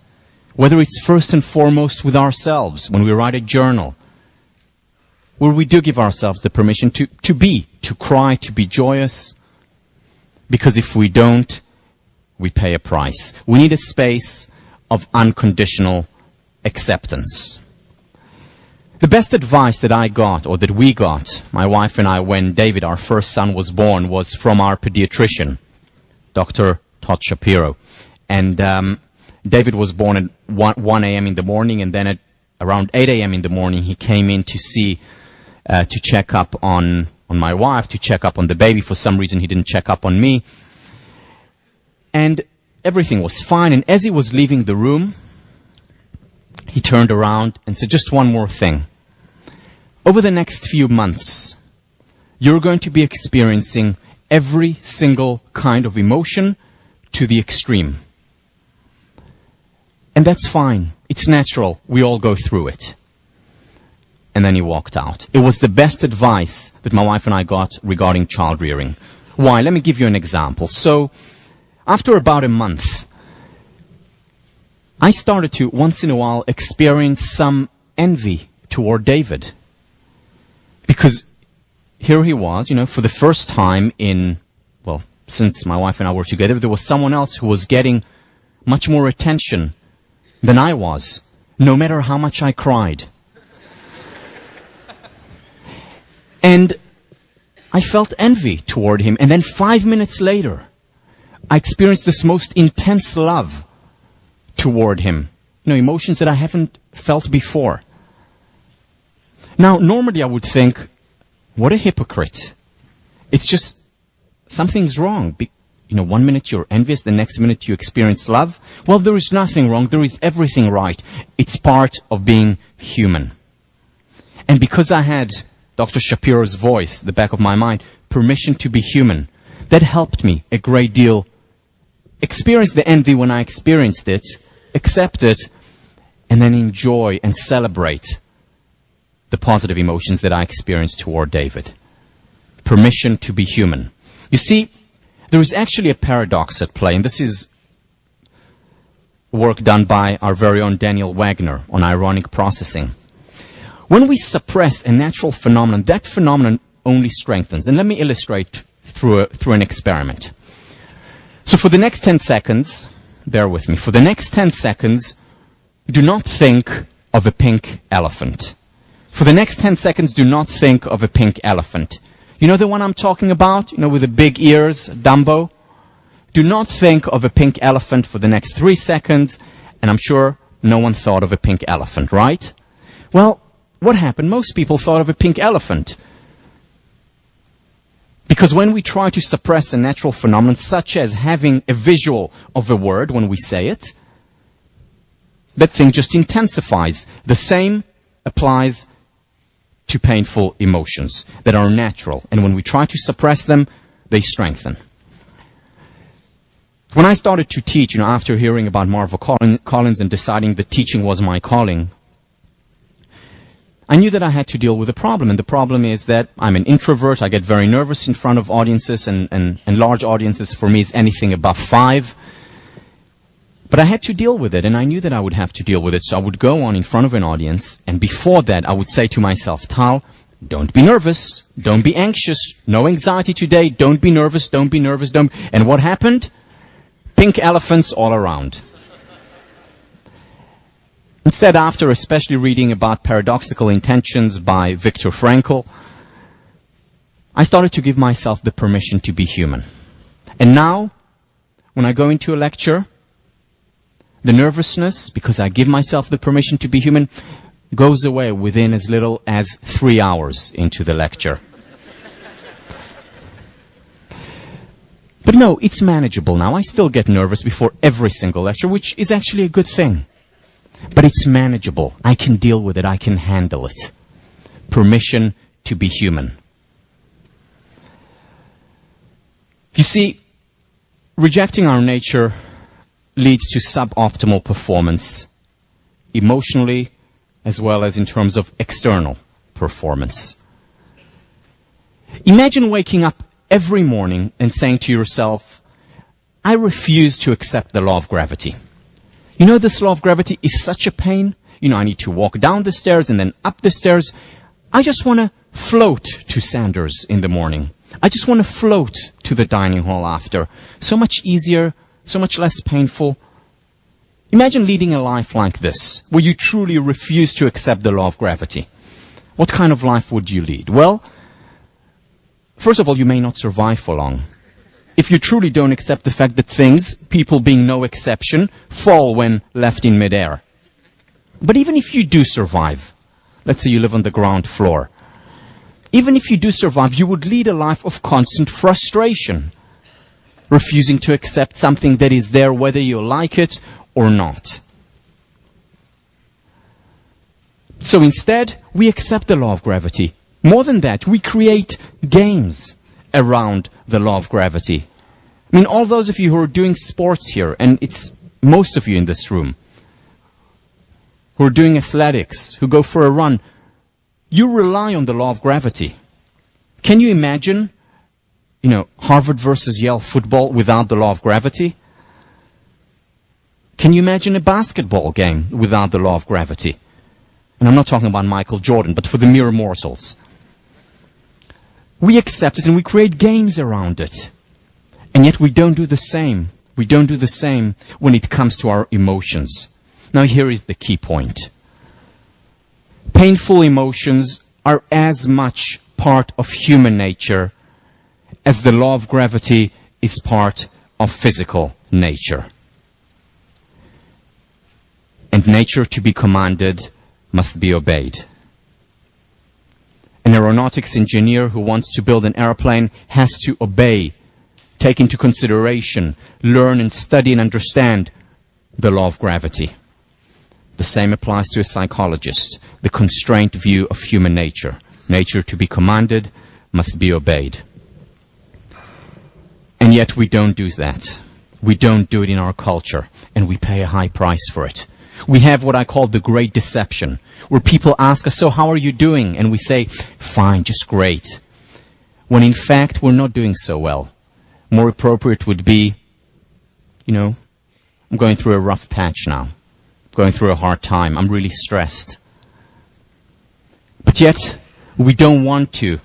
Whether it's first and foremost with ourselves, when we write a journal, where we do give ourselves the permission to be, to cry, to be joyous. Because if we don't, we pay a price. We need a space of unconditional acceptance. The best advice that I got, or that we got, my wife and I, when David, our first son, was born, was from our pediatrician, Dr. Todd Shapiro. And David was born at 1 a.m. in the morning, and then at around 8 a.m. in the morning, he came in to see, to check up on my wife, to check up on the baby. For some reason, he didn't check up on me. And everything was fine. And as he was leaving the room, he turned around and said, just one more thing. Over the next few months, you're going to be experiencing every single kind of emotion to the extreme. And that's fine. It's natural. We all go through it. And then he walked out. It was the best advice that my wife and I got regarding child rearing. Why? Let me give you an example. So, after about a month, I started to, once in a while, experience some envy toward David. Because here he was, for the first time since my wife and I were together, there was someone else who was getting much more attention than I was, no matter how much I cried. And I felt envy toward him. And then 5 minutes later, I experienced this most intense love toward him. Emotions that I haven't felt before. Now, normally I would think, what a hypocrite. It's just, something's wrong. 1 minute you're envious, the next minute you experience love. Well, there is nothing wrong. There is everything right. It's part of being human. And because I had Dr. Shapiro's voice, the back of my mind, permission to be human, that helped me a great deal. Experience the envy when I experienced it, accept it, and then enjoy and celebrate the positive emotions that I experienced toward David. Permission to be human. You see, there is actually a paradox at play, and this is work done by our very own Daniel Wagner on ironic processing. When we suppress a natural phenomenon, that phenomenon only strengthens. And let me illustrate through an experiment. So for the next 10 seconds, bear with me, for the next 10 seconds, do not think of a pink elephant. For the next 10 seconds, do not think of a pink elephant. You know the one I'm talking about? With the big ears, Dumbo? Do not think of a pink elephant for the next 3 seconds, and I'm sure no one thought of a pink elephant, right? Well, what happened? Most people thought of a pink elephant. Because when we try to suppress a natural phenomenon, such as having a visual of a word when we say it, that thing just intensifies. The same applies to painful emotions that are natural. And when we try to suppress them, they strengthen. When I started to teach, after hearing about Marva Collins and deciding that teaching was my calling, I knew that I had to deal with a problem. And the problem is that I'm an introvert. I get very nervous in front of audiences, and large audiences for me is anything above 5. But I had to deal with it, and I knew that I would have to deal with it. So I would go on in front of an audience, and before that I would say to myself, Tal, don't be nervous, don't be anxious, no anxiety today, don't be nervous, don't be nervous, don't. And what happened? Pink elephants all around. Instead, after especially reading about Paradoxical Intentions by Viktor Frankl, I started to give myself the permission to be human. And now, when I go into a lecture, the nervousness, because I give myself the permission to be human, goes away within as little as 3 hours into the lecture. But no, it's manageable now. I still get nervous before every single lecture, which is actually a good thing. But it's manageable. I can deal with it. I can handle it. Permission to be human. You see, rejecting our nature leads to suboptimal performance, emotionally as well as in terms of external performance. Imagine waking up every morning and saying to yourself, I refuse to accept the law of gravity. This law of gravity is such a pain. I need to walk down the stairs and then up the stairs. I just want to float to Sanders in the morning. I just want to float to the dining hall after. So much easier, so much less painful. Imagine leading a life like this, where you truly refuse to accept the law of gravity. What kind of life would you lead? Well, first of all, you may not survive for long. If you truly don't accept the fact that things, people being no exception, fall when left in midair. But even if you do survive, let's say you live on the ground floor, even if you do survive, you would lead a life of constant frustration, refusing to accept something that is there whether you like it or not. So instead, we accept the law of gravity. More than that, we create games around the law of gravity. All those of you who are doing sports here, and it's most of you in this room, who are doing athletics, who go for a run, you rely on the law of gravity. Can you imagine, Harvard versus Yale football without the law of gravity? Can you imagine a basketball game without the law of gravity? And I'm not talking about Michael Jordan, but for the mere mortals. We accept it and we create games around it. And yet we don't do the same. We don't do the same when it comes to our emotions. Now here is the key point. Painful emotions are as much part of human nature, as the law of gravity is part of physical nature. And nature to be commanded must be obeyed. An aeronautics engineer who wants to build an airplane has to obey, take into consideration, learn and study and understand the law of gravity. The same applies to a psychologist, the constrained view of human nature. Nature to be commanded must be obeyed. And yet we don't do that. We don't do it in our culture, and we pay a high price for it. We have what I call the great deception, where people ask us, so how are you doing? And we say, fine, just great. When in fact, we're not doing so well. More appropriate would be, I'm going through a rough patch now. Going through a hard time. I'm really stressed. But yet, we don't want to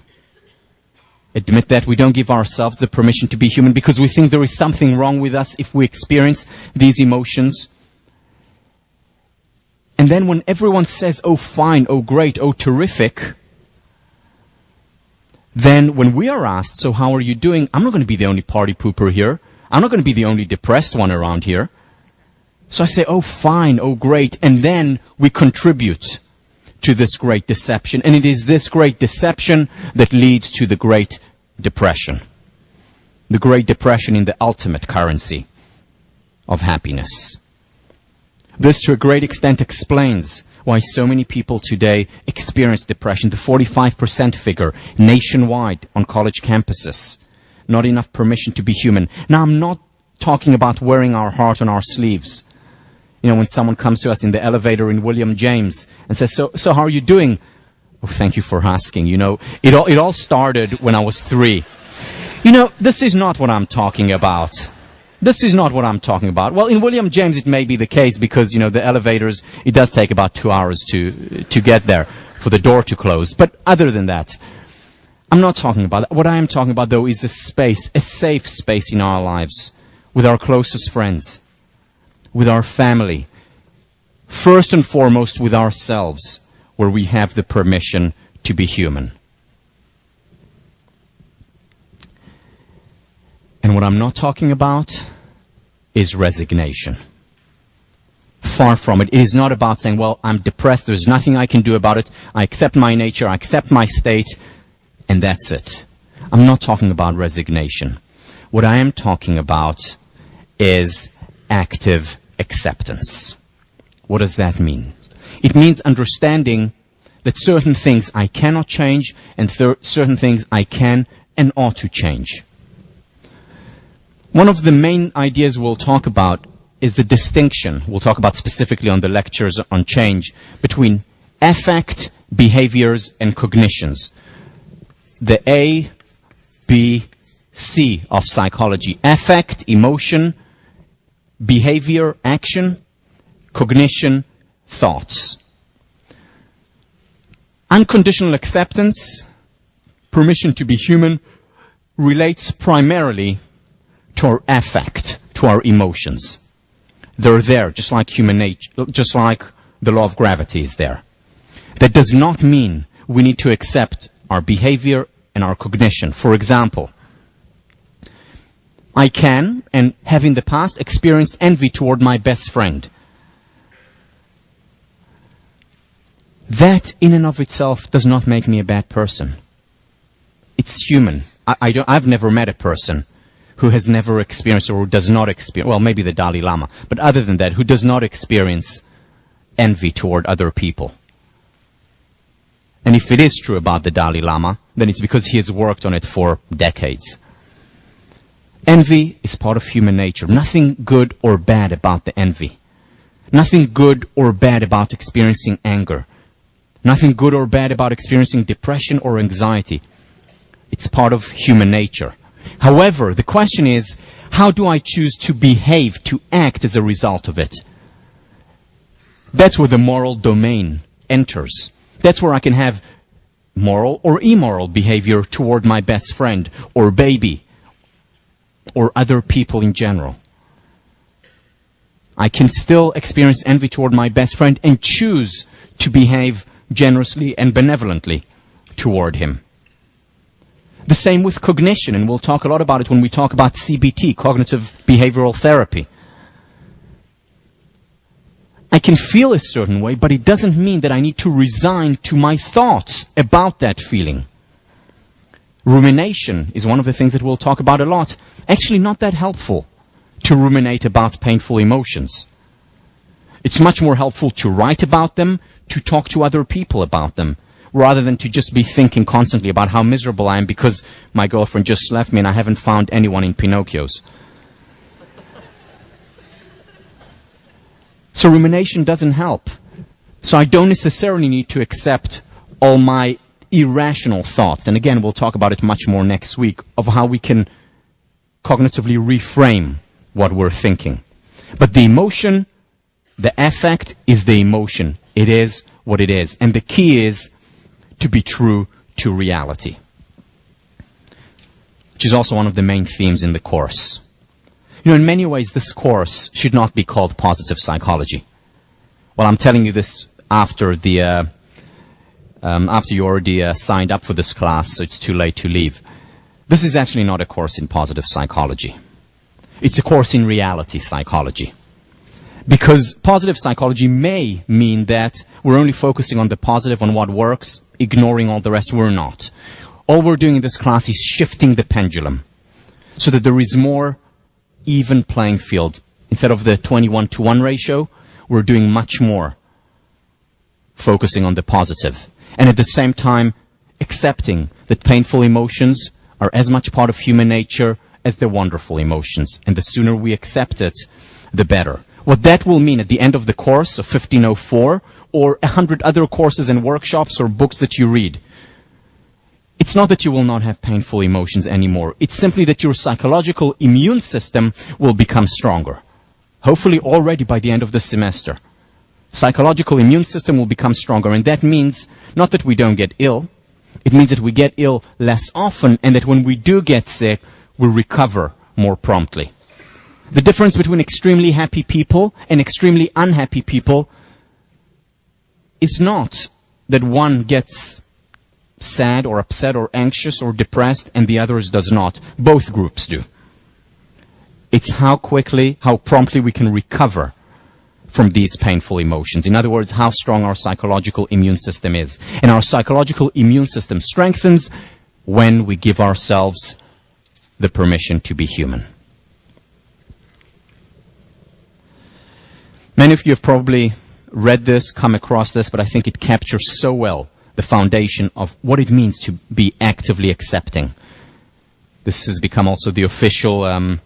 admit that. We don't give ourselves the permission to be human because we think there is something wrong with us if we experience these emotions. And then when everyone says, oh fine, oh great, oh terrific, then when we are asked, so how are you doing? I'm not going to be the only party pooper here. I'm not going to be the only depressed one around here. So I say, oh fine, oh great, and then we contribute to this great deception. And it is this great deception that leads to the Great Depression. The Great Depression in the ultimate currency of happiness. This to a great extent explains why so many people today experience depression. The 45% figure nationwide on college campuses. Not enough permission to be human. Now I'm not talking about wearing our heart on our sleeves. When someone comes to us in the elevator in William James and says, so how are you doing? Oh, thank you for asking. It all started when I was 3. This is not what I'm talking about. This is not what I'm talking about. Well, in William James it may be the case because, the elevators, it does take about 2 hours to get there for the door to close. But other than that, I'm not talking about that. What I am talking about, though, is a space, a safe space in our lives with our closest friends, with our family, first and foremost with ourselves, where we have the permission to be human. And what I'm not talking about is resignation. Far from it. It is not about saying, well, I'm depressed, there's nothing I can do about it, I accept my nature, I accept my state, and that's it. I'm not talking about resignation. What I am talking about is active acceptance. What does that mean? It means understanding that certain things I cannot change and certain things I can and ought to change. One of the main ideas we'll talk about is the distinction, we'll talk about specifically on the lectures on change, between affect, behaviors, and cognitions. The A, B, C of psychology. Affect, emotion, behavior, action, cognition, thoughts. Unconditional acceptance, permission to be human, relates primarily to our affect, to our emotions. They're there, just like human nature, just like the law of gravity is there. That does not mean we need to accept our behavior and our cognition. For example, I can, and have in the past, experienced envy toward my best friend. That, in and of itself, does not make me a bad person. It's human. I've never met a person who has never experienced or who does not experience, well, maybe the Dalai Lama, but other than that, who does not experience envy toward other people. And if it is true about the Dalai Lama, then it's because he has worked on it for decades. Envy is part of human nature. Nothing good or bad about the envy. Nothing good or bad about experiencing anger. Nothing good or bad about experiencing depression or anxiety. It's part of human nature. However, the question is, how do I choose to behave, to act as a result of it? That's where the moral domain enters. That's where I can have moral or immoral behavior toward my best friend or baby or other people in general. I can still experience envy toward my best friend and choose to behave generously and benevolently toward him. The same with cognition, and we'll talk a lot about it when we talk about CBT, cognitive behavioral therapy. I can feel a certain way, but it doesn't mean that I need to resign to my thoughts about that feeling. Rumination is one of the things that we'll talk about a lot. Actually, not that helpful to ruminate about painful emotions. It's much more helpful to write about them, to talk to other people about them, rather than to just be thinking constantly about how miserable I am because my girlfriend just left me and I haven't found anyone in Pinocchio's. So rumination doesn't help. So I don't necessarily need to accept all my irrational thoughts. And again, we'll talk about it much more next week, of how we can cognitively reframe what we're thinking. But the emotion, the affect is the emotion. It is what it is. And the key is to be true to reality, which is also one of the main themes in the course. You know, in many ways, this course should not be called positive psychology. Well, I'm telling you this after you already signed up for this class, so it's too late to leave. This is actually not a course in positive psychology. It's a course in reality psychology. Because positive psychology may mean that we're only focusing on the positive, on what works, ignoring all the rest. We're not. All we're doing in this class is shifting the pendulum so that there is more even playing field. Instead of the 21-to-1 ratio, we're doing much more focusing on the positive. And at the same time, accepting that painful emotions are as much part of human nature as the wonderful emotions. And the sooner we accept it, the better. What that will mean at the end of the course of 1504, or 100 other courses and workshops or books that you read, it's not that you will not have painful emotions anymore. It's simply that your psychological immune system will become stronger. Hopefully already by the end of the semester. Psychological immune system will become stronger, and that means not that we don't get ill. It means that we get ill less often, and that when we do get sick, we recover more promptly. The difference between extremely happy people and extremely unhappy people is not that one gets sad or upset or anxious or depressed and the others does not. Both groups do. It's how quickly, how promptly we can recover from these painful emotions. In other words, how strong our psychological immune system is. And our psychological immune system strengthens when we give ourselves the permission to be human. Many of you have probably read this, come across this, but I think it captures so well the foundation of what it means to be actively accepting. This has become also the official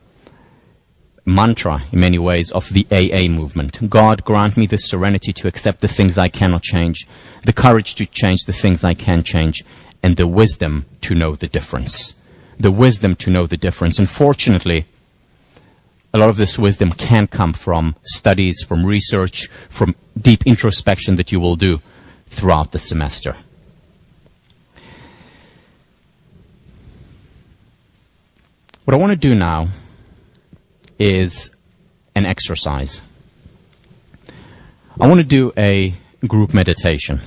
mantra, in many ways, of the AA movement. God, grant me the serenity to accept the things I cannot change, the courage to change the things I can change, and the wisdom to know the difference. The wisdom to know the difference. Unfortunately, a lot of this wisdom can come from studies, from research, from deep introspection that you will do throughout the semester. What I want to do now is an exercise. I want to do a group meditation.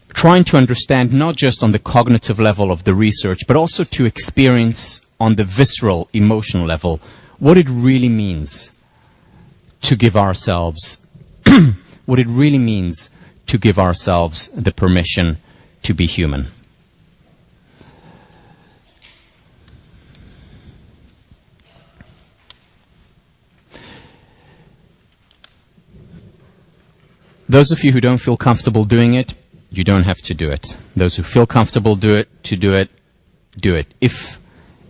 Trying to understand not just on the cognitive level of the research, but also to experience on the visceral, emotional level, what it really means to give ourselves, what it really means to give ourselves the permission to be human. Those of you who don't feel comfortable doing it, you don't have to do it. Those who feel comfortable do it. If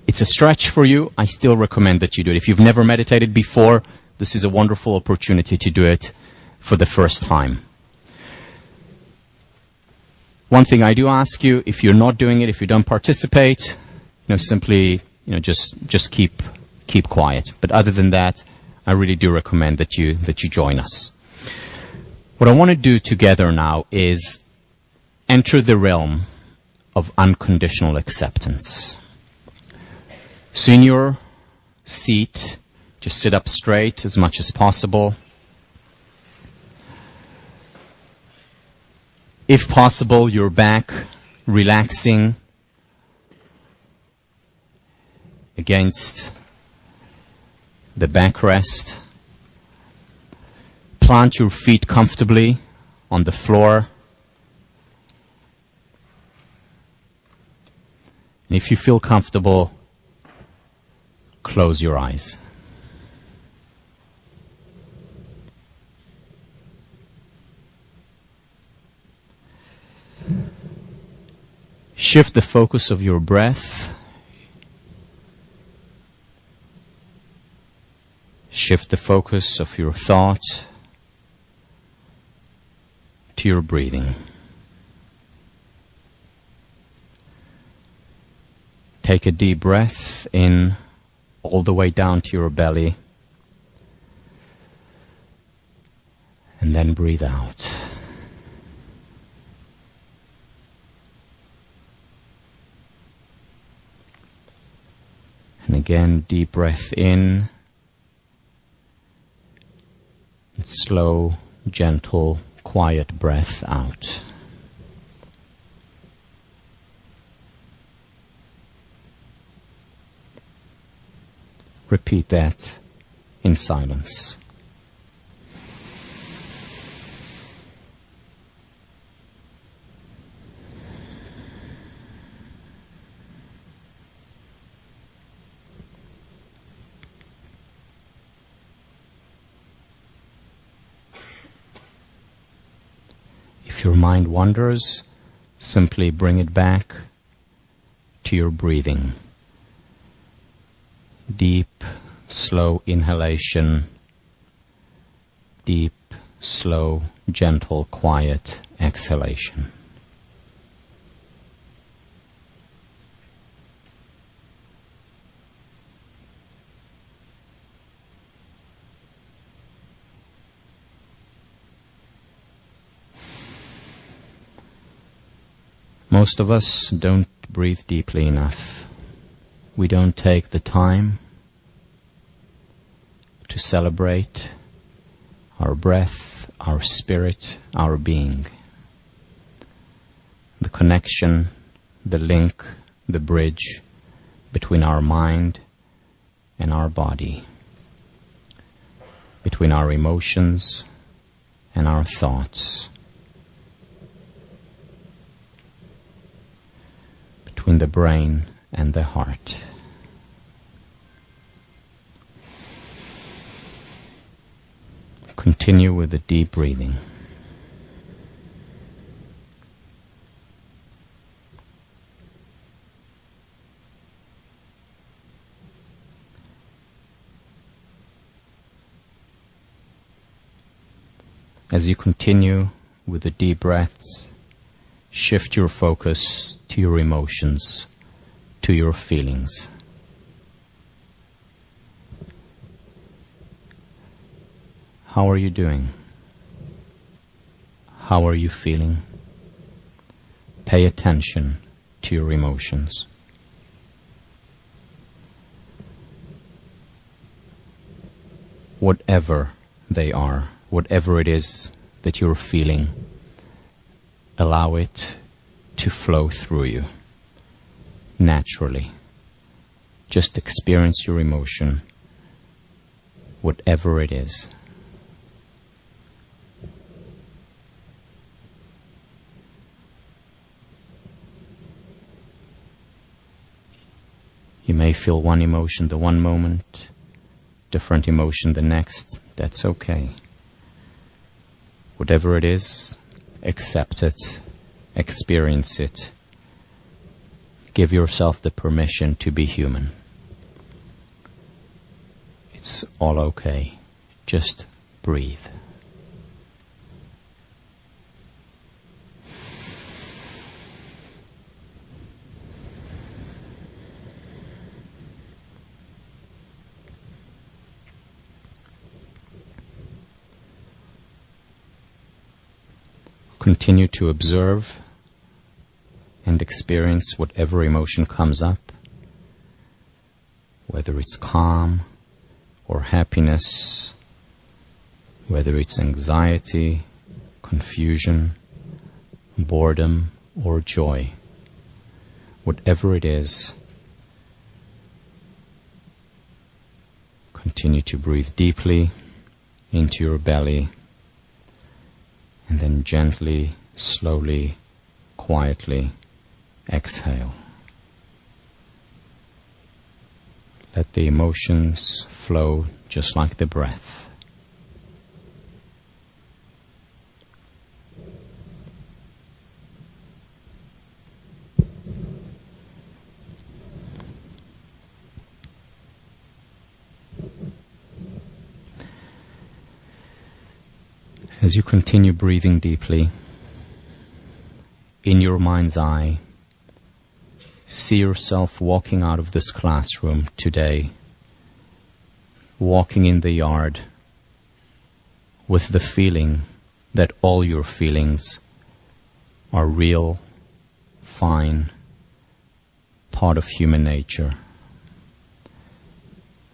it's a stretch for you, I still recommend that you do it. If you've never meditated before, this is a wonderful opportunity to do it for the first time. One thing I do ask you, if you're not doing it, if you don't participate, simply, just keep quiet. But other than that, I really do recommend that you join us. What I want to do together now is enter the realm of unconditional acceptance. So in your seat, just sit up straight as much as possible. If possible, your back relaxing against the backrest. Plant your feet comfortably on the floor. And if you feel comfortable, close your eyes. Shift the focus of your breath. Shift the focus of your thought to your breathing. Take a deep breath in all the way down to your belly, and then breathe out. And again, deep breath in, and slow, gentle, quiet breath out. Repeat that in silence. If your mind wanders, simply bring it back to your breathing. Deep, slow inhalation. Deep, slow, gentle, quiet exhalation. Most of us don't breathe deeply enough. We don't take the time to celebrate our breath, our spirit, our being. The connection, the link, the bridge between our mind and our body, between our emotions and our thoughts, between the brain and the heart. Continue with the deep breathing. As you continue with the deep breaths, shift your focus to your emotions, to your feelings. How are you doing? How are you feeling? Pay attention to your emotions. Whatever they are, whatever it is that you're feeling, allow it to flow through you naturally. Just experience your emotion, whatever it is. You may feel one emotion the one moment, different emotion the next. That's okay. Whatever it is, accept it, experience it. Give yourself the permission to be human. It's all okay. Just breathe. Continue to observe and experience whatever emotion comes up, whether it's calm or happiness, whether it's anxiety, confusion, boredom or joy. Whatever it is, continue to breathe deeply into your belly and then gently, slowly, quietly exhale. Let the emotions flow just like the breath. As you continue breathing deeply, in your mind's eye, see yourself walking out of this classroom today, walking in the yard with the feeling that all your feelings are real, fine, part of human nature.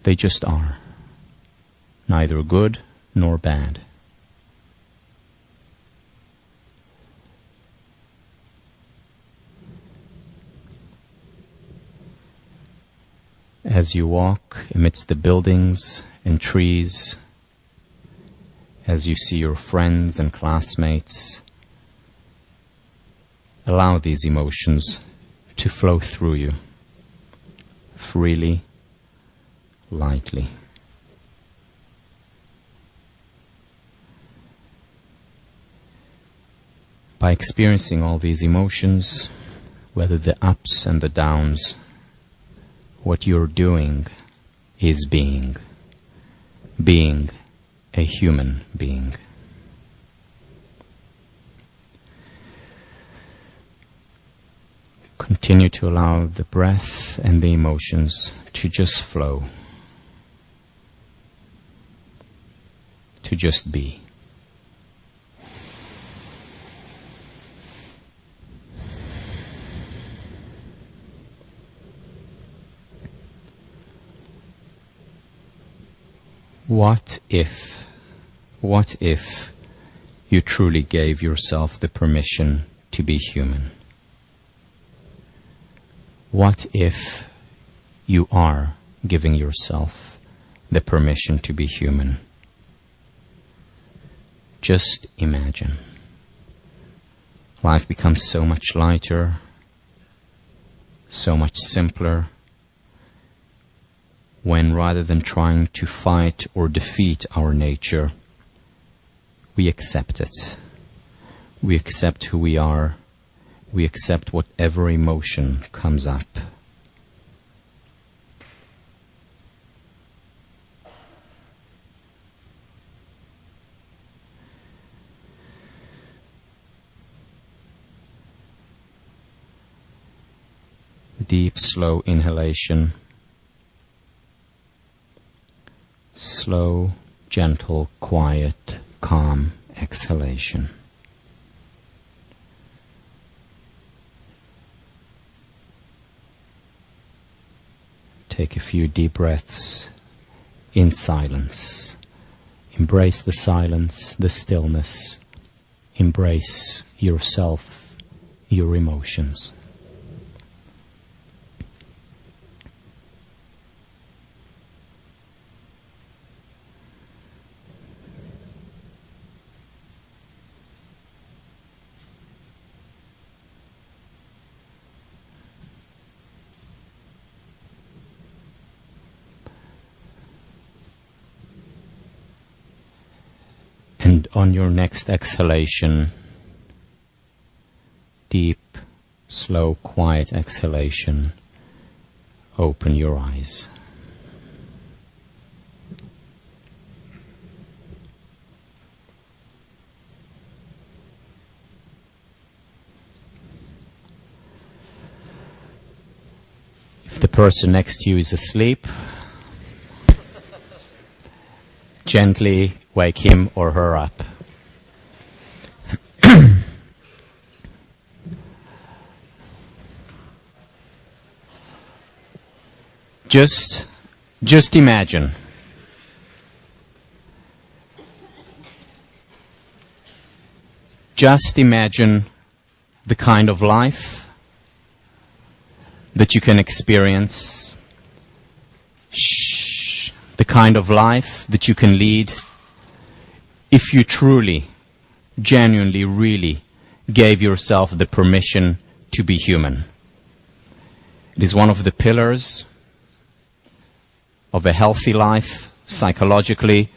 They just are, neither good nor bad. As you walk amidst the buildings and trees, as you see your friends and classmates, allow these emotions to flow through you, freely, lightly. By experiencing all these emotions, whether the ups and the downs, what you're doing is being a human being. Continue to allow the breath and the emotions to just flow, to just be. What if you truly gave yourself the permission to be human? What if you are giving yourself the permission to be human? Just imagine. Life becomes so much lighter, so much simpler, when rather than trying to fight or defeat our nature, we accept it. We accept who we are. We accept whatever emotion comes up. Deep, slow inhalation. Slow, gentle, quiet, calm exhalation. Take a few deep breaths in silence. Embrace the silence, the stillness. Embrace yourself, your emotions. And on your next exhalation, deep, slow, quiet exhalation, open your eyes. If the person next to you is asleep, gently wake him or her up. Just imagine. Just imagine the kind of life that you can experience, the kind of life that you can lead if you truly, genuinely, really gave yourself the permission to be human. It is one of the pillars of a healthy life, psychologically,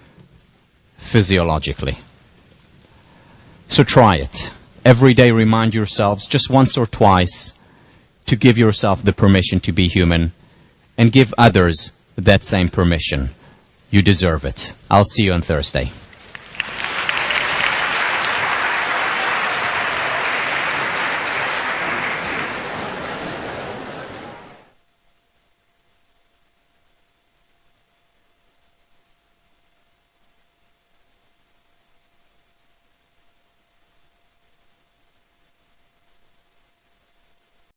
physiologically. So try it. Every day remind yourselves, just once or twice, to give yourself the permission to be human, and give others that same permission. You deserve it. I'll see you on Thursday.